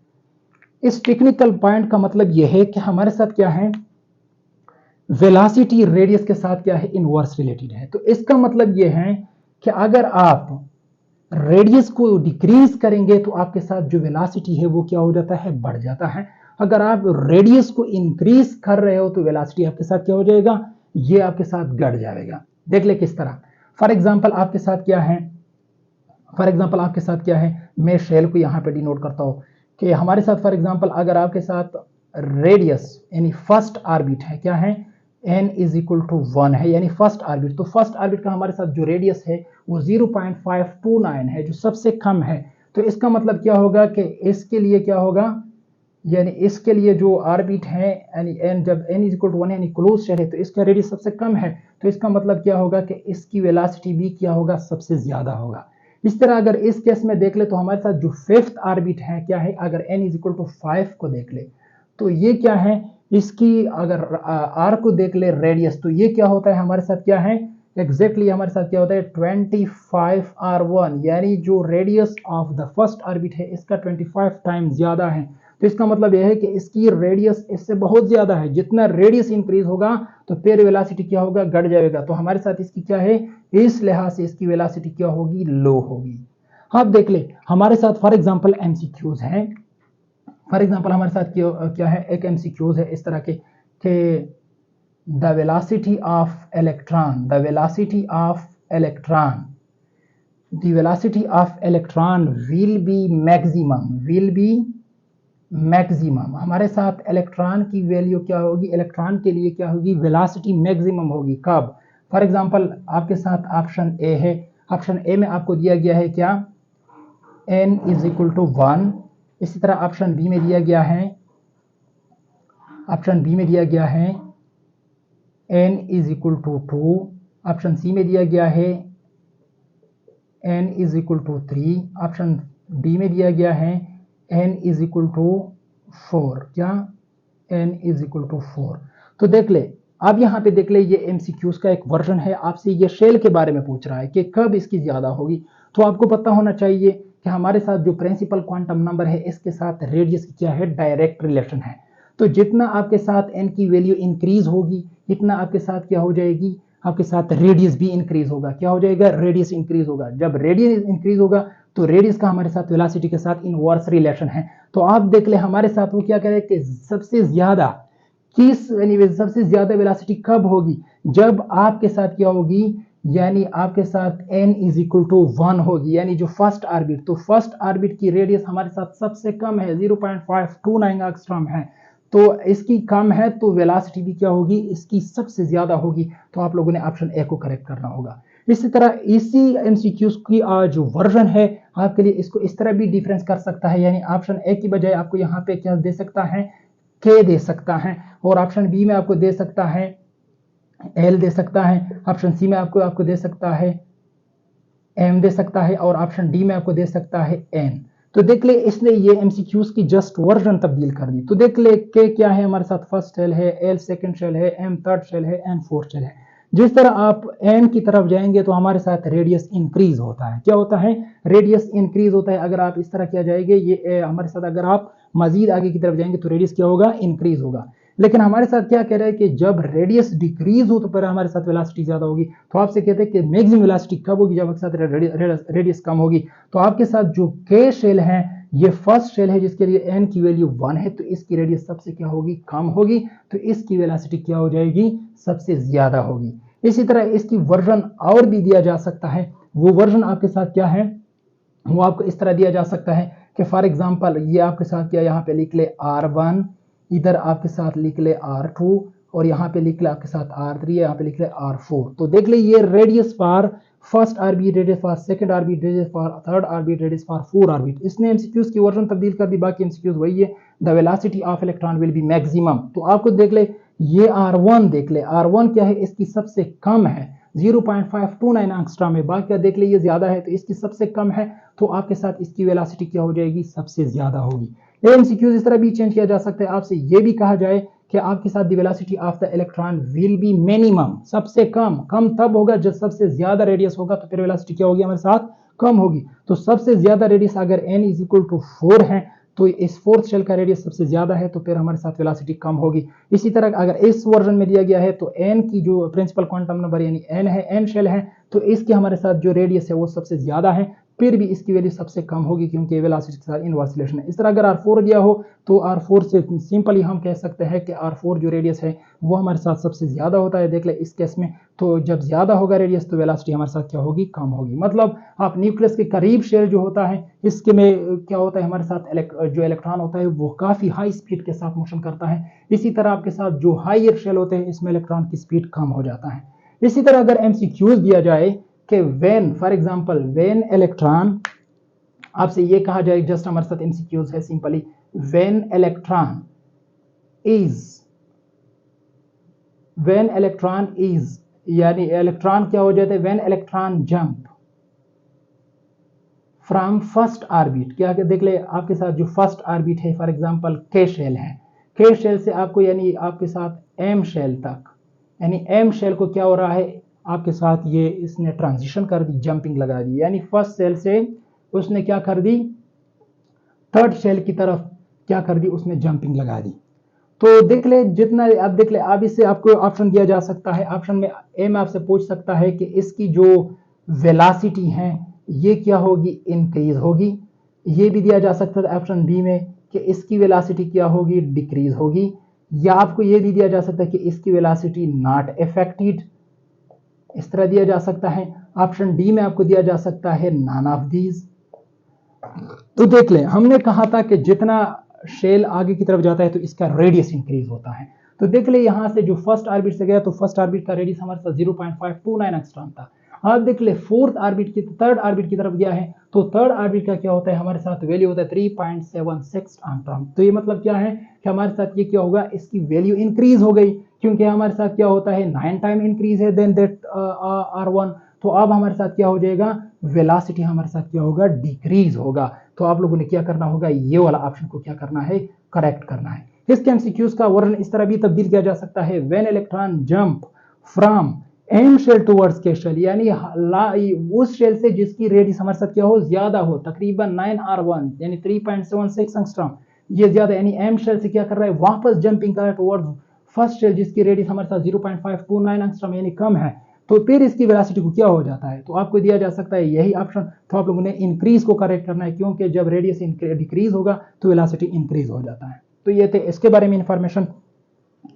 इस टेक्निकल पॉइंट का मतलब यह है कि हमारे साथ क्या है, वेलोसिटी रेडियस के साथ क्या है, इनवर्स रिलेटेड है। तो इसका मतलब यह है कि अगर आप रेडियस को डिक्रीज करेंगे तो आपके साथ जो वेलोसिटी है वो क्या हो जाता है, बढ़ जाता है। अगर आप रेडियस को इंक्रीज कर रहे हो तो वेलोसिटी आपके साथ क्या हो जाएगा, ये आपके साथ घट जाएगा। देख ले किस तरह। फॉर एग्जांपल आपके साथ क्या है, मैं शेल को यहां पे डिनोट करता हूं कि हमारे साथ फॉर एग्जांपल अगर आपके साथ रेडियस यानी फर्स्ट ऑर्बिट है, क्या है, n इज इक्वल टू 1 है, यानी फर्स्ट ऑर्बिट। तो फर्स्ट ऑर्बिट का हमारे साथ जो रेडियस है वो 0.529 है, जो सबसे कम है। तो इसका मतलब क्या होगा कि इसके लिए क्या होगा, यानी इसके लिए जो ऑर्बिट है, यानी n जब n इज इक्वल टू 1 यानी क्लोज शेल है, तो इसका रेडियस सबसे कम है। तो इसका मतलब क्या होगा कि इसकी वेलोसिटी भी क्या होगा, सबसे ज्यादा होगा। इस तरह अगर इस केस में देख ले तो हमारे साथ जो फिफ्थ ऑर्बिट है क्या है, अगर n इज इक्वल टू 5 को देख ले तो ये क्या है, इसकी अगर r को देख ले रेडियस, तो ये क्या होता है हमारे साथ, क्या है एग्जैक्टली हमारे साथ क्या होता है 25r1, यानी जो radius of the first orbit है इसका 25 टाइम ज्यादा है। तो इसका मतलब यह है कि इसकी रेडियस इससे बहुत ज्यादा है। जितना रेडियस इंक्रीज होगा तो फिर वेलोसिटी क्या होगा, घट जाएगा। तो हमारे साथ इसकी क्या है, इस लिहाज से इसकी वेलोसिटी क्या होगी, लो होगी। अब देख ले हमारे साथ फॉर एग्जांपल एमसीक्यूज हैं। फॉर एग्जांपल हमारे साथ क्या है, एक एमसीक्यूज है इस तरह के कि the velocity of electron will be maximum. हमारे साथ इलेक्ट्रॉन की वैल्यू क्या होगी, इलेक्ट्रॉन के लिए क्या होगी, वेलोसिटी मैक्सिमम होगी। कब, फॉर एग्जांपल आपके साथ ऑप्शन ए है, ऑप्शन ए में आपको दिया गया है क्या, n इज इक्वल टू 1। इसी तरह ऑप्शन बी में दिया गया है n is equal to 2। Option C में दिया गया है n is equal to 3। Option D में दिया गया है n इज इक्वल टू 4। क्या, n इज इक्वल टू 4। तो देख ले, अब यहाँ पे देख ले, ये एमसीक्यूज का एक वर्जन है। आपसे ये शेल के बारे में पूछ रहा है कि कब इसकी ज्यादा होगी। तो आपको पता होना चाहिए कि हमारे साथ जो प्रिंसिपल क्वांटम नंबर है इसके साथ रेडियस की क्या है, डायरेक्ट रिलेशन है। तो जितना आपके साथ n की वैल्यू इंक्रीज होगी, इतना आपके साथ क्या हो जाएगी, आपके साथ रेडियस भी इंक्रीज होगा। क्या हो जाएगा, रेडियस इंक्रीज होगा। जब रेडियस इंक्रीज होगा तो रेडियस का हमारे साथ वेलोसिटी के साथ इनवर्स रिलेशन है। तो आप देख ले हमारे साथ वो क्या करे कि सबसे ज्यादा वेलोसिटी कब होगी, जब आपके साथ क्या होगी, यानी आपके साथ n इज इक्वल टू 1 होगी, यानी जो फर्स्ट ऑर्बिट, तो फर्स्ट ऑर्बिट की रेडियस हमारे साथ सबसे कम है, 0.529 एंगस्ट्रॉम है। तो इसकी कम है तो वेलोसिटी भी क्या होगी, इसकी सबसे ज्यादा होगी। तो आप लोगों ने ऑप्शन ए को करेक्ट करना होगा। इसी तरह इसी एमसीक्यूज की जो वर्जन है आपके लिए इसको इस तरह भी डिफरेंस कर सकता है, यानी ऑप्शन ए की बजाय आपको यहाँ पे क्या दे सकता है, के दे सकता है, और ऑप्शन बी में आपको दे सकता है एल दे सकता है, ऑप्शन सी में आपको दे सकता है एम दे सकता है, और ऑप्शन डी में आपको दे सकता है एन। तो देख ले इसने ये एमसीक्यूज की जस्ट वर्जन तब्दील कर दी। तो देख ले के क्या है, हमारे साथ फर्स्ट शेल है, एल सेकंड शेल है, एम थर्ड शेल है, एन फोर्थ शेल है। जिस तरह आप एन की तरफ जाएंगे तो हमारे साथ रेडियस इंक्रीज होता है। क्या होता है, रेडियस इंक्रीज होता है। अगर आप इस तरह क्या जाएंगे, ये हमारे साथ अगर आप मजीद आगे की तरफ जाएंगे तो रेडियस क्या होगा, इंक्रीज होगा। लेकिन हमारे साथ क्या कह रहा है कि जब रेडियस डिक्रीज हो तो फिर हमारे साथ वेलोसिटी ज्यादा होगी। तो आपसे कहते हैं कि मैक्सिमम वेलोसिटी कब होगी, जब आपके साथ रेडियस कम होगी। तो आपके साथ जो के शेल है, ये फर्स्ट शेल है जिसके लिए n की वैल्यू 1 है, तो इसकी रेडियस सबसे क्या होगी, कम होगी। तो इसकी वेलोसिटी क्या हो जाएगी, सबसे ज्यादा होगी। इसी तरह इसकी वर्जन और भी दिया जा सकता है। वो वर्जन आपके साथ क्या है, वो आपको इस तरह दिया जा सकता है कि फॉर एग्जांपल ये आपके साथ क्या, यहाँ पे लिख ले R1, इधर आपके साथ लिख ले R2, और यहाँ पे लिख ले आपके साथ R3, यहाँ पे लिख ले R4। तो देख ले ये radius for first orbit, radius for second orbit, radius for third orbit, radius for fourth orbit. इसने एमसीक्यूज की वर्जन तब्दील कर दी, बाकी एमसीक्यूज वही है। The velocity of electron will be maximum. तो आपको देख ले ये R1 देख ले, R1 क्या है, इसकी सबसे कम है 0.529 एंगस्ट्रॉम है। बाकी देख लीजिए ज्यादा है तो इसकी सबसे कम है, तो आपके साथ इसकी वेलोसिटी क्या हो जाएगी, सबसे ज्यादा होगी। एमसीक्यूज इस तरह भी चेंज किया जा सकता है, आपसे ये भी कहा जाए कि आपके साथ the velocity of the electron will be minimum, सबसे कम तब होगा जब सबसे ज्यादा रेडियस होगा, तो फिर वेलोसिटी क्या होगी हमारे साथ, कम होगी। तो सबसे ज्यादा रेडियस अगर n इज इक्वल टू 4 है, तो इस फोर्थ शेल का रेडियस सबसे ज्यादा है, तो फिर हमारे साथ वेलोसिटी कम होगी। इसी तरह अगर इस वर्जन में दिया गया है तो n की जो प्रिंसिपल क्वांटम नंबर यानी n है, n शेल है, तो इसके हमारे साथ जो रेडियस है वो सबसे ज्यादा है, फिर भी इसकी वैल्यू सबसे कम होगी क्योंकि वेलोसिटी के साथ इनवर्स रिलेशन है। इस तरह अगर R4 दिया हो तो R4 से सिंपली हम कह सकते हैं कि R4 जो रेडियस है वो हमारे साथ सबसे ज्यादा होता है। देख ले इस केस में, तो जब ज्यादा होगा रेडियस तो वेलोसिटी हमारे साथ क्या होगी, कम होगी। मतलब आप न्यूक्लियस के करीब शेल जो होता है इसके में क्या होता है हमारे साथ जो इलेक्ट्रॉन होता है वो काफी हाई स्पीड के साथ मोशन करता है। इसी तरह आपके साथ जो हायर शेल होते हैं इसमें इलेक्ट्रॉन की स्पीड कम हो जाता है। इसी तरह अगर एमसीक्यूज दिया जाए कि when for example when electron, आपसे ये कहा जाए, जस्ट हमारे साथ एमसीक्यूज है सिंपली, व्हेन इलेक्ट्रॉन इज यानी इलेक्ट्रॉन क्या हो जाता है, when electron jump from first orbit, क्या देख ले आपके साथ जो फर्स्ट ऑर्बिट है फॉर एग्जांपल के शेल है, के शेल से आपको यानी आपके साथ एम शेल तक, यानी एम शेल को क्या हो रहा है आपके साथ, ये इसने ट्रांजिशन कर दी, जंपिंग लगा दी, यानी फर्स्ट शेल से उसने क्या कर दी, थर्ड शेल की तरफ क्या कर दी, उसने जंपिंग लगा दी। तो देख ले जितना अब देख ले, अब इससे आपको ऑप्शन दिया जा सकता है, ऑप्शन में ए में आपसे पूछ सकता है कि इसकी जो वेलोसिटी है ये क्या होगी, इंक्रीज होगी। ये भी दिया जा सकता है ऑप्शन बी में कि इसकी वेलोसिटी क्या होगी, डिक्रीज होगी। या आपको ये भी दिया जा सकता है कि इसकी वेलोसिटी नॉट अफेक्टेड, इस तरह दिया जा सकता है। ऑप्शन डी में आपको दिया जा सकता है नॉन ऑफ दीज। तो देख ले हमने कहा था कि जितना शेल आगे की तरफ जाता है तो इसका रेडियस इंक्रीज होता है। तो देख ले यहां से जो फर्स्ट ऑर्बिट से गया तो फर्स्ट ऑर्बिट का रेडियस हमारे साथ 0.529 एंगस्ट्रॉम था। अब देख ले थर्ड ऑर्बिट की तरफ गया है तो थर्ड ऑर्बिट का क्या होता है हमारे साथ, वैल्यू होता है 3.76 एंगस्ट्रॉम। तो ये मतलब क्या है कि हमारे साथ ये क्या होगा, इसकी वैल्यू इंक्रीज हो गई, क्योंकि हमारे साथ क्या होता है 9 टाइम इंक्रीज है देन दैट R1। तो अब हमारे साथ क्या हो जाएगा, वेलोसिटी हमारे साथ क्या होगा, डिक्रीज होगा। तो आप लोगों ने क्या करना होगा, ये वाला ऑप्शन को क्या करना है, करेक्ट करना है। इसके एमसीक्यूज का वर्णन इस तरह भी तब्दील किया जा सकता है, when electron jump from M shell towards K shell, यानी उस शेल से जिसकी रेडियस हमारे साथ क्या हो, ज्यादा हो, तकरीबन 9R1 यानी 3.76 एंगस्ट्रॉम, ये ज्यादा, यानी एम शेल से क्या कर रहा है, वापस जंपिंग कर रहा है टुवर्ड्स फर्स्ट शेल जिसकी रेडियस हमारे साथ 0.529 एंगस्ट्रॉम यानी कम है, तो फिर इसकी वेलोसिटी को क्या हो जाता है, तो आपको दिया जा सकता है यही ऑप्शन। तो आप लोगों ने इंक्रीज को करेक्ट करना है, क्योंकि जब रेडियस डिक्रीज होगा तो वेलोसिटी इंक्रीज हो जाता है। तो ये थे इसके बारे में इंफॉर्मेशन।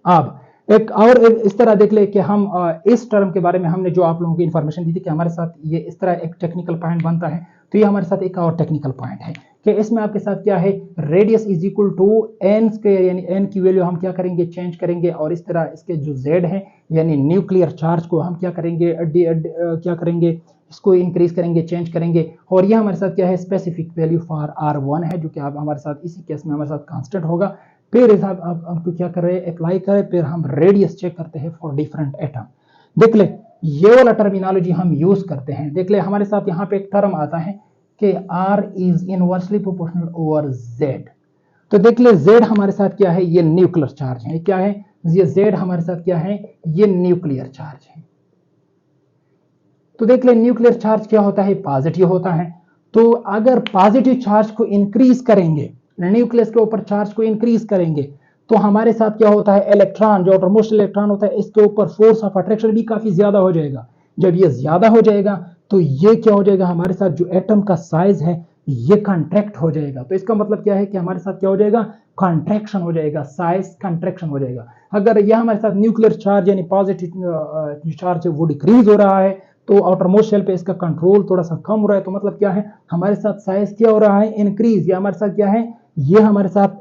अब एक और इस तरह देख ले कि हम इस टर्म के बारे में हमने जो आप लोगों को इंफॉर्मेशन दी थी कि हमारे साथ ये इस तरह एक टेक्निकल पॉइंट बनता है, तो ये हमारे साथ एक और टेक्निकल पॉइंट है कि इसमें आपके साथ क्या है, radius is equal to N square, यानी एन की वैल्यू हम क्या करेंगे, चेंज करेंगे, और इस तरह इसके जो जेड है यानी न्यूक्लियर चार्ज को हम क्या करेंगे, क्या करेंगे, इसको इंक्रीज करेंगे, चेंज करेंगे। और ये हमारे साथ क्या है, स्पेसिफिक वैल्यू फॉर R1 है, जो कि आप हमारे साथ इसी केस में हमारे साथ कांस्टेंट होगा। फिर हिसाब आप हमको क्या कर रहे हैं, अप्लाई करें, फिर हम रेडियस चेक करते हैं फॉर डिफरेंट एटम। देख ले ये वाला टर्मिनोलॉजी हम यूज करते हैं। देख ले हमारे साथ यहाँ पे एक टर्म आता है कि R is inversely proportional over Z। तो देख ले Z हमारे साथ क्या है, ये न्यूक्लियर चार्ज है, क्या है ये Z हमारे साथ क्या है, ये न्यूक्लियर चार्ज है। तो देख ले न्यूक्लियर चार्ज क्या होता है, पॉजिटिव होता है। तो अगर पॉजिटिव चार्ज को इंक्रीज करेंगे, न्यूक्लियस के ऊपर चार्ज को इंक्रीज करेंगे, तो हमारे साथ क्या होता है, इलेक्ट्रॉन जो आउटरमोस्ट इलेक्ट्रॉन होता है इसके ऊपर फोर्स ऑफ अट्रैक्शन भी काफी ज्यादा हो जाएगा। जब ये ज्यादा हो जाएगा तो ये क्या हो जाएगा, हमारे साथ जो एटम का साइज है ये कॉन्ट्रैक्ट हो जाएगा। तो इसका मतलब क्या है कि हमारे साथ क्या हो जाएगा, कॉन्ट्रैक्शन हो जाएगा, साइज कॉन्ट्रैक्शन हो जाएगा। अगर यह हमारे साथ न्यूक्लियर चार्ज यानी पॉजिटिव चार्ज है वो डिक्रीज हो रहा है, तो आउटर मोस्ट शेल पे इसका कंट्रोल थोड़ा सा कम हो रहा है, तो मतलब क्या है, हमारे साथ साइज क्या हो रहा है, इंक्रीज, या हमारे साथ क्या है, ये हमारे साथ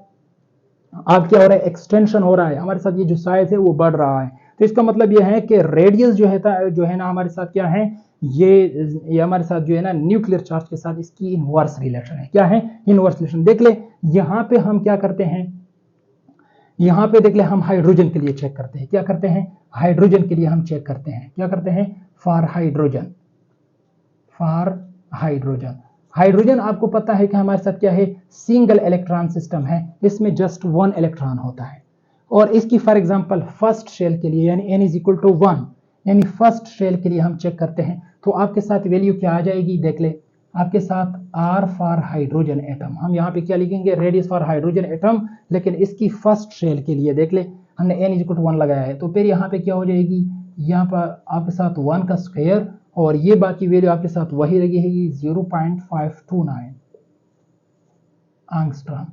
अब क्या हो रहा है, एक्सटेंशन हो रहा है, हमारे साथ ये जो साइज है वो बढ़ रहा है। तो इसका मतलब ये है कि रेडियस जो है ना हमारे साथ क्या है, ये हमारे साथ जो है ना न्यूक्लियर चार्ज के साथ इसकी इनवर्स रिलेशन है। क्या है, इनवर्स रिलेशन। देख ले यहाँ पे हम क्या करते हैं, यहाँ पे देख ले हम हाइड्रोजन के लिए चेक करते हैं, क्या करते हैं, हाइड्रोजन के लिए हम चेक करते हैं, क्या करते हैं, for hydrogen, for hydrogen. Hydrogen आपको पता है कि हमारे साथ क्या है, सिंगल इलेक्ट्रॉन सिस्टम है, इसमें जस्ट 1 इलेक्ट्रॉन होता है। और इसकी फॉर एग्जांपल फर्स्ट शेल के लिए यानी n = 1 यानी फर्स्ट शेल के लिए हम चेक करते हैं तो आपके साथ वैल्यू क्या आ जाएगी, देख ले आपके साथ R फॉर हाइड्रोजन एटम। हम यहाँ पे क्या लिखेंगे, रेडियस फॉर हाइड्रोजन एटम, लेकिन इसकी फर्स्ट शेल के लिए देख ले हमने n = 1 लगाया है, तो फिर यहाँ पे क्या हो जाएगी, यहाँ पर आपके साथ 1 का स्क्वायर और ये बाकी वैल्यू आपके साथ वही रहेगी 0.529 एंगस्ट्रॉम।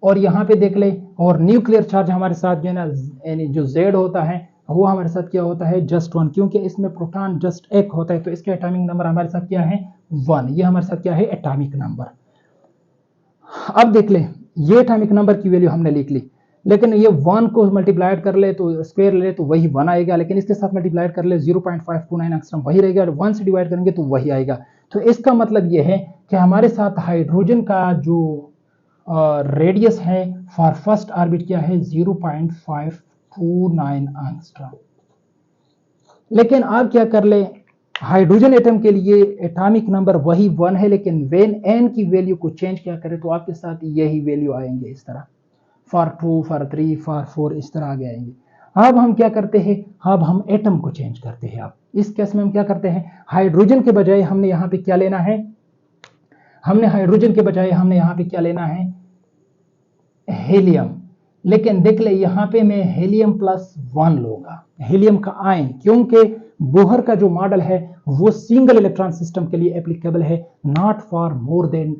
और यहाँ पे देख ले, और न्यूक्लियर चार्ज हमारे साथ जो है ना, यानी जो Z होता है वो हमारे साथ क्या होता है, जस्ट 1, क्योंकि इसमें प्रोटॉन जस्ट एक होता है तो इसका एटॉमिक नंबर हमारे साथ क्या है, 1। ये हमारे साथ क्या है, एटॉमिक नंबर। अब देख ले, ये एटॉमिक नंबर की वैल्यू हमने लिख ली, लेकिन ये 1 को मल्टीप्लाइड कर ले तो स्क्वायर ले तो वही 1 आएगा, लेकिन इसके साथ मल्टीप्लाइड कर ले 0.529 एंगस्ट्रॉम वही रहेगा, 1 से डिवाइड करेंगे तो वही आएगा। तो इसका मतलब ये है कि हमारे साथ हाइड्रोजन का जो रेडियस है फॉर फर्स्ट ऑर्बिट क्या है, 0.529 एंगस्ट्रॉम। लेकिन आप क्या कर ले, हाइड्रोजन एटम के लिए एटॉमिक नंबर वही 1 है, लेकिन वेन n की वैल्यू को चेंज क्या करें तो आपके साथ यही वैल्यू आएंगे, इस तरह फॉर 2, फॉर 3, फॉर 4 इस तरह आगे आएंगे। अब हम क्या करते हैं, अब हम एटम को चेंज करते हैं। अब इस केस में हम क्या करते हैं, हाइड्रोजन के बजाय हमने यहाँ पे क्या लेना है, हमने हाइड्रोजन के बजाय हमने यहाँ पे क्या लेना है, हीलियम। लेकिन देख ले यहाँ पे मैं हीलियम +1 लूंगा, हीलियम का आयन, क्योंकि बोहर का जो मॉडल है वो सिंगल इलेक्ट्रॉन सिस्टम के लिए एप्लीकेबल है, not for more than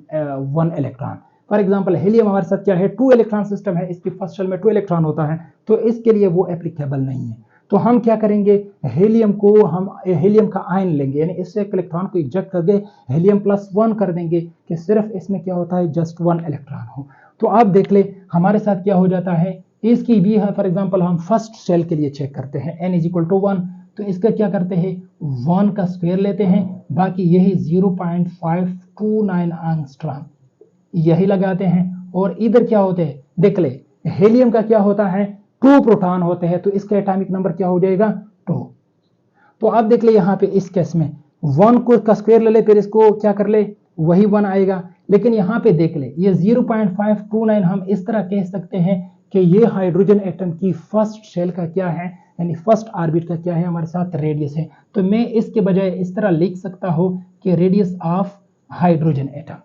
1 electron. For example helium हमारे साथ क्या है, 2 इलेक्ट्रॉन सिस्टम है, इसकी फर्स्ट शेल में 2 इलेक्ट्रॉन होता है, तो इसके लिए वो एप्लीकेबल नहीं है। तो हम क्या करेंगे, हीलियम को हम हीलियम का आयन लेंगे, यानी इससे एक इलेक्ट्रॉन को इजेक्ट करके हीलियम +1 कर देंगे कि सिर्फ इसमें क्या होता है, जस्ट 1 इलेक्ट्रॉन हो। तो आप देख ले हमारे साथ क्या हो जाता है, इसकी भी है फॉर एग्जांपल हम फर्स्ट शेल के लिए चेक करते हैं, n = 1, तो इसका क्या करते हैं, 1 का स्क्वायर लेते हैं, बाकी यही 0.529 एंगस्ट्रॉम यही लगाते हैं। और इधर क्या होते हैं, देख ले हीलियम का क्या होता है, 2 प्रोटॉन होते हैं, तो इसका एटॉमिक नंबर क्या हो जाएगा, 2। तो आप देख ले यहाँ पे इस केस में 1 को का स्क्वायर ले ले, फिर इसको क्या कर ले, वही 1 आएगा। लेकिन यहाँ पे देख ले ये 0.529 हम इस तरह कह सकते हैं कि ये हाइड्रोजन एटम की फर्स्ट शेल का क्या है, यानी फर्स्ट ऑर्बिट का क्या है, हमारे साथ रेडियस है। तो मैं इसके बजाय इस तरह लिख सकता हूँ कि रेडियस ऑफ हाइड्रोजन एटम।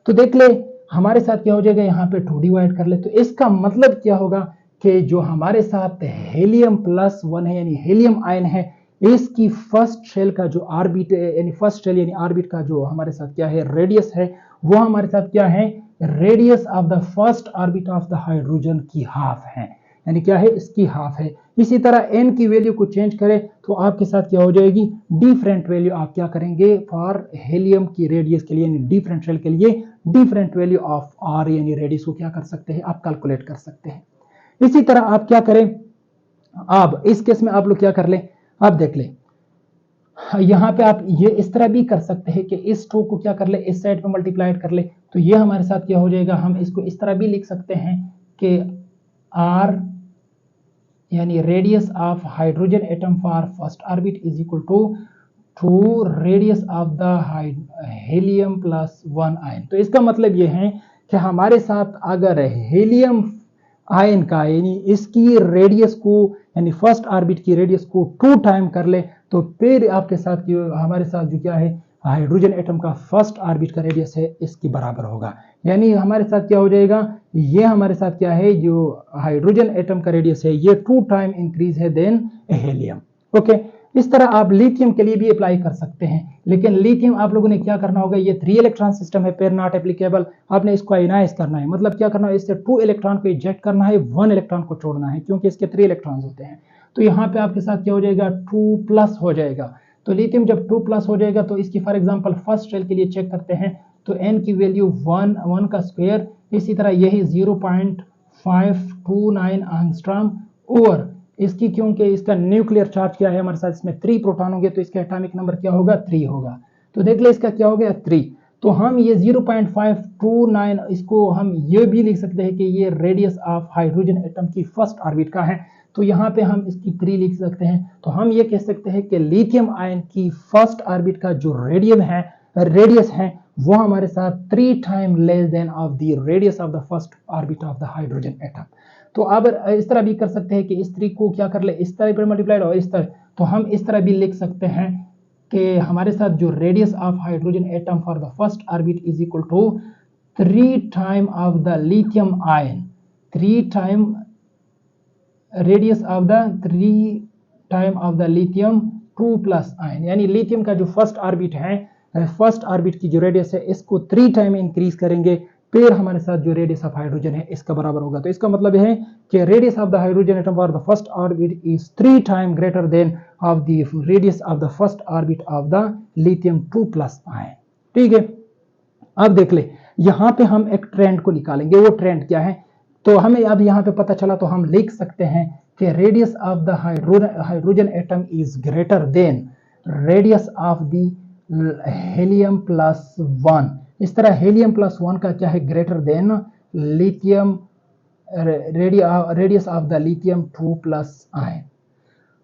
तो देख ले हमारे साथ क्या हो जाएगा, यहाँ पे 2 डिवाइड कर ले, तो इसका मतलब क्या होगा कि जो हमारे साथ हीलियम +1 है यानी हीलियम आयन है, इसकी फर्स्ट शेल का जो ऑर्बिट यानी फर्स्ट शेल यानी ऑर्बिट का जो हमारे साथ क्या है, रेडियस है, वो हमारे साथ क्या है, radius of the first orbit of the hydrogen की हाफ है, यानी क्या है, इसकी हाफ है। इसी तरह n की वैल्यू को चेंज करें तो आपके साथ क्या हो जाएगी, डिफरेंट वैल्यू आप क्या करेंगे फॉर हीलियम की रेडियस के लिए, यानी डिफरेंट शेल के लिए डिफरेंट वैल्यू ऑफ r यानी रेडियस को क्या कर सकते हैं, आप कैलकुलेट कर सकते हैं। इसी तरह आप क्या करें, अब इस केस में आप लोग क्या कर ले, आप देख ले यहाँ पे आप ये इस तरह भी कर सकते हैं कि इस 2 को क्या कर ले, इस साइड पे मल्टीप्लाइड कर ले, तो ये हमारे साथ क्या हो जाएगा, हम इसको इस तरह भी लिख सकते हैं कि r यानी radius of hydrogen atom for first orbit to radius of the helium +1 ion. तो इसका मतलब ये है कि हमारे साथ अगर हीलियम आयन का यानी इसकी रेडियस को यानी फर्स्ट ऑर्बिट की रेडियस को 2 टाइम कर ले, तो फिर आपके साथ हमारे साथ जो क्या है, हाइड्रोजन एटम का फर्स्ट ऑर्बिट का रेडियस है इसकी बराबर होगा। यानी हमारे साथ क्या हो जाएगा, ये हमारे साथ क्या है, जो हाइड्रोजन एटम का रेडियस है ये 2 टाइम इंक्रीज है देन हीलियम। ओके, इस तरह आप लिथियम के लिए भी अप्लाई कर सकते हैं, लेकिन लिथियम आप लोगों ने क्या करना होगा, ये 3 इलेक्ट्रॉन सिस्टम है, पेयर नॉट एप्लीकेबल, आपने इसको आयनाइज करना है। मतलब क्या करना है, इससे 2 इलेक्ट्रॉन को इजेक्ट करना है, 1 इलेक्ट्रॉन को छोड़ना है, क्योंकि इसके 3 इलेक्ट्रॉन्स होते हैं। तो यहाँ पे आपके साथ क्या हो जाएगा, 2+ हो जाएगा। तो लिथियम जब 2+ हो जाएगा तो इसकी फॉर एग्जांपल फर्स्ट शेल के लिए चेक करते हैं, तो n की वैल्यू 1 का स्क्वायर, इसी तरह यही 0.529 एंगस्ट्रॉम, और इसकी क्योंकि इसका न्यूक्लियर चार्ज क्या है हमारे साथ, इसमें 3 प्रोटॉन होंगे, तो इसका एटॉमिक नंबर क्या होगा, 3 होगा। तो देख ले इसका क्या हो गया, 3। तो हम ये 0.529 इसको हम ये भी लिख सकते हैं कि ये रेडियस ऑफ हाइड्रोजन एटम की फर्स्ट ऑर्बिट का है। तो यहाँ पे हम इसकी 3 लिख सकते हैं। तो हम ये कह सकते हैं कि लिथियम आयन की फर्स्ट ऑर्बिट का जो रेडियस है वो हमारे साथ 3 time less than of the radius of the first orbit of the hydrogen atom. तो अब इस तरह भी कर सकते हैं कि इस 3 को क्या कर ले, इस तरह पर मल्टीप्लाइड और इस तरह, तो हम इस तरह भी लिख सकते हैं कि हमारे साथ जो radius of hydrogen atom for the first orbit is equal to 3 time of the lithium ion, 3 time radius of the 3 time of the lithium 2 plus ion, यानी लिथियम का जो फर्स्ट ऑर्बिट है, फर्स्ट ऑर्बिट की जो radius है इसको 3 time increase करेंगे, फिर हमारे साथ जो रेडियस ऑफ हाइड्रोजन है इसका बराबर होगा। तो इसका मतलब है कि radius of the hydrogen atom for the first orbit is 3 time greater than of the radius of the first orbit of the lithium 2 plus ion. ठीक है, अब देख ले, यहां पे हम एक ट्रेंड को निकालेंगे। वो ट्रेंड क्या है, तो हमें अब यहां पे पता चला, तो हम लिख सकते हैं कि radius of the hydrogen atom is greater than radius of the helium plus 1। इस तरह हेलियम प्लस 1 का क्या है, greater than lithium radius of the lithium 2 plus ion.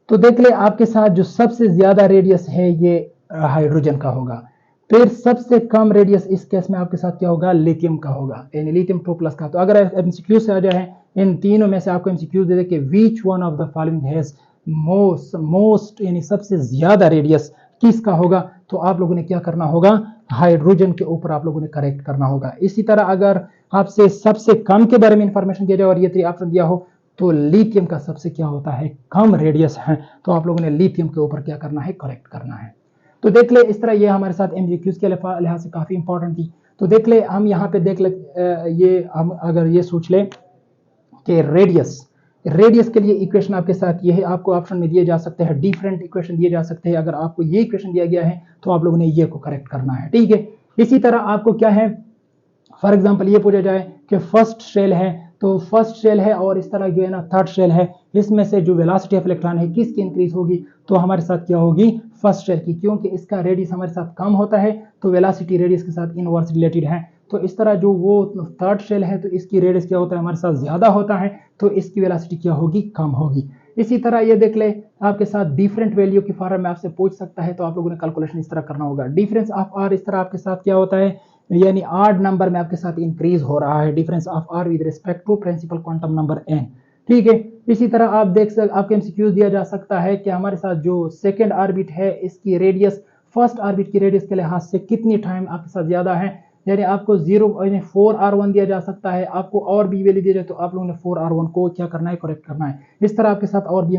तो देख ले, आपके साथ जो सबसे ज्यादा रेडियस है ये हाइड्रोजन का होगा, फिर सबसे कम रेडियस इस केस में आपके साथ क्या होगा, लिथियम का होगा, यानी लिथियम 2 प्लस का। तो अगर एमसीक्यू से आ जाए इन तीनों में से आपको एमसीक्यू दे दे कि which one of the following has most यानी सबसे ज्यादा रेडियस किसका होगा, तो आप लोगों ने क्या करना होगा, हाइड्रोजन के ऊपर आप लोगों ने करेक्ट करना होगा। इसी तरह अगर आपसे सबसे कम के बारे में इंफॉर्मेशन दिया जाए और ये 3 ऑप्शन दिया हो, तो लिथियम का सबसे क्या होता है, कम रेडियस है, तो आप लोगों ने लिथियम के ऊपर क्या करना है, करेक्ट करना है। तो देख ले, इस तरह ये हमारे साथ एमसीक्यूज के लिहाज से काफी इंपॉर्टेंट थी। तो देख ले, हम यहाँ पे देख ले, ये हम अगर ये सोच ले कि रेडियस के लिए इक्वेशन आपके साथ ये है, आपको ऑप्शन में दिए जा सकते हैं, डिफरेंट इक्वेशन दिए जा सकते हैं। अगर आपको ये इक्वेशन दिया गया है तो आप लोगों ने ये को करेक्ट करना है। ठीक है, इसी तरह आपको क्या है, फॉर एग्जाम्पल ये पूछा जाए कि फर्स्ट शेल है, तो फर्स्ट शेल है और इस तरह जो है ना थर्ड शेल है, इसमें से जो वेलोसिटी ऑफ इलेक्ट्रॉन है किसकी इंक्रीज होगी, तो हमारे साथ क्या होगी, फर्स्ट शेल की, क्योंकि इसका रेडियस हमारे साथ कम होता है, तो वेलोसिटी रेडियस के साथ इनवर्स रिलेटेड है। तो इस तरह जो वो थर्ड शेल है तो इसकी रेडियस क्या होता है, हमारे साथ ज्यादा होता है, तो इसकी वेलोसिटी क्या होगी, कम होगी। इसी तरह ये देख ले, आपके साथ डिफरेंट वैल्यू की फॉर्म में आपसे पूछ सकता है, तो आप लोगों ने कैलकुलेशन इस तरह करना होगा। डिफरेंस ऑफ आर इस तरह आपके साथ क्या होता है, यानी आड नंबर में आपके साथ इंक्रीज हो रहा है, difference of R with respect to principal quantum number N. ठीक है, इसी तरह आप देख सकते, आपके एमसीक्यूज दिया जा सकता है कि हमारे साथ जो सेकंड ऑर्बिट है इसकी रेडियस फर्स्ट ऑर्बिट की रेडियस के लिहाज से कितनी टाइम आपके साथ ज्यादा है, यानी आपको 4r1 दिया जा सकता है, आपको और भी वैल्यू दिया जाए तो आप लोगों ने 4r1 को क्या करना है, करेक्ट करना है। इस तरह आपके साथ और भी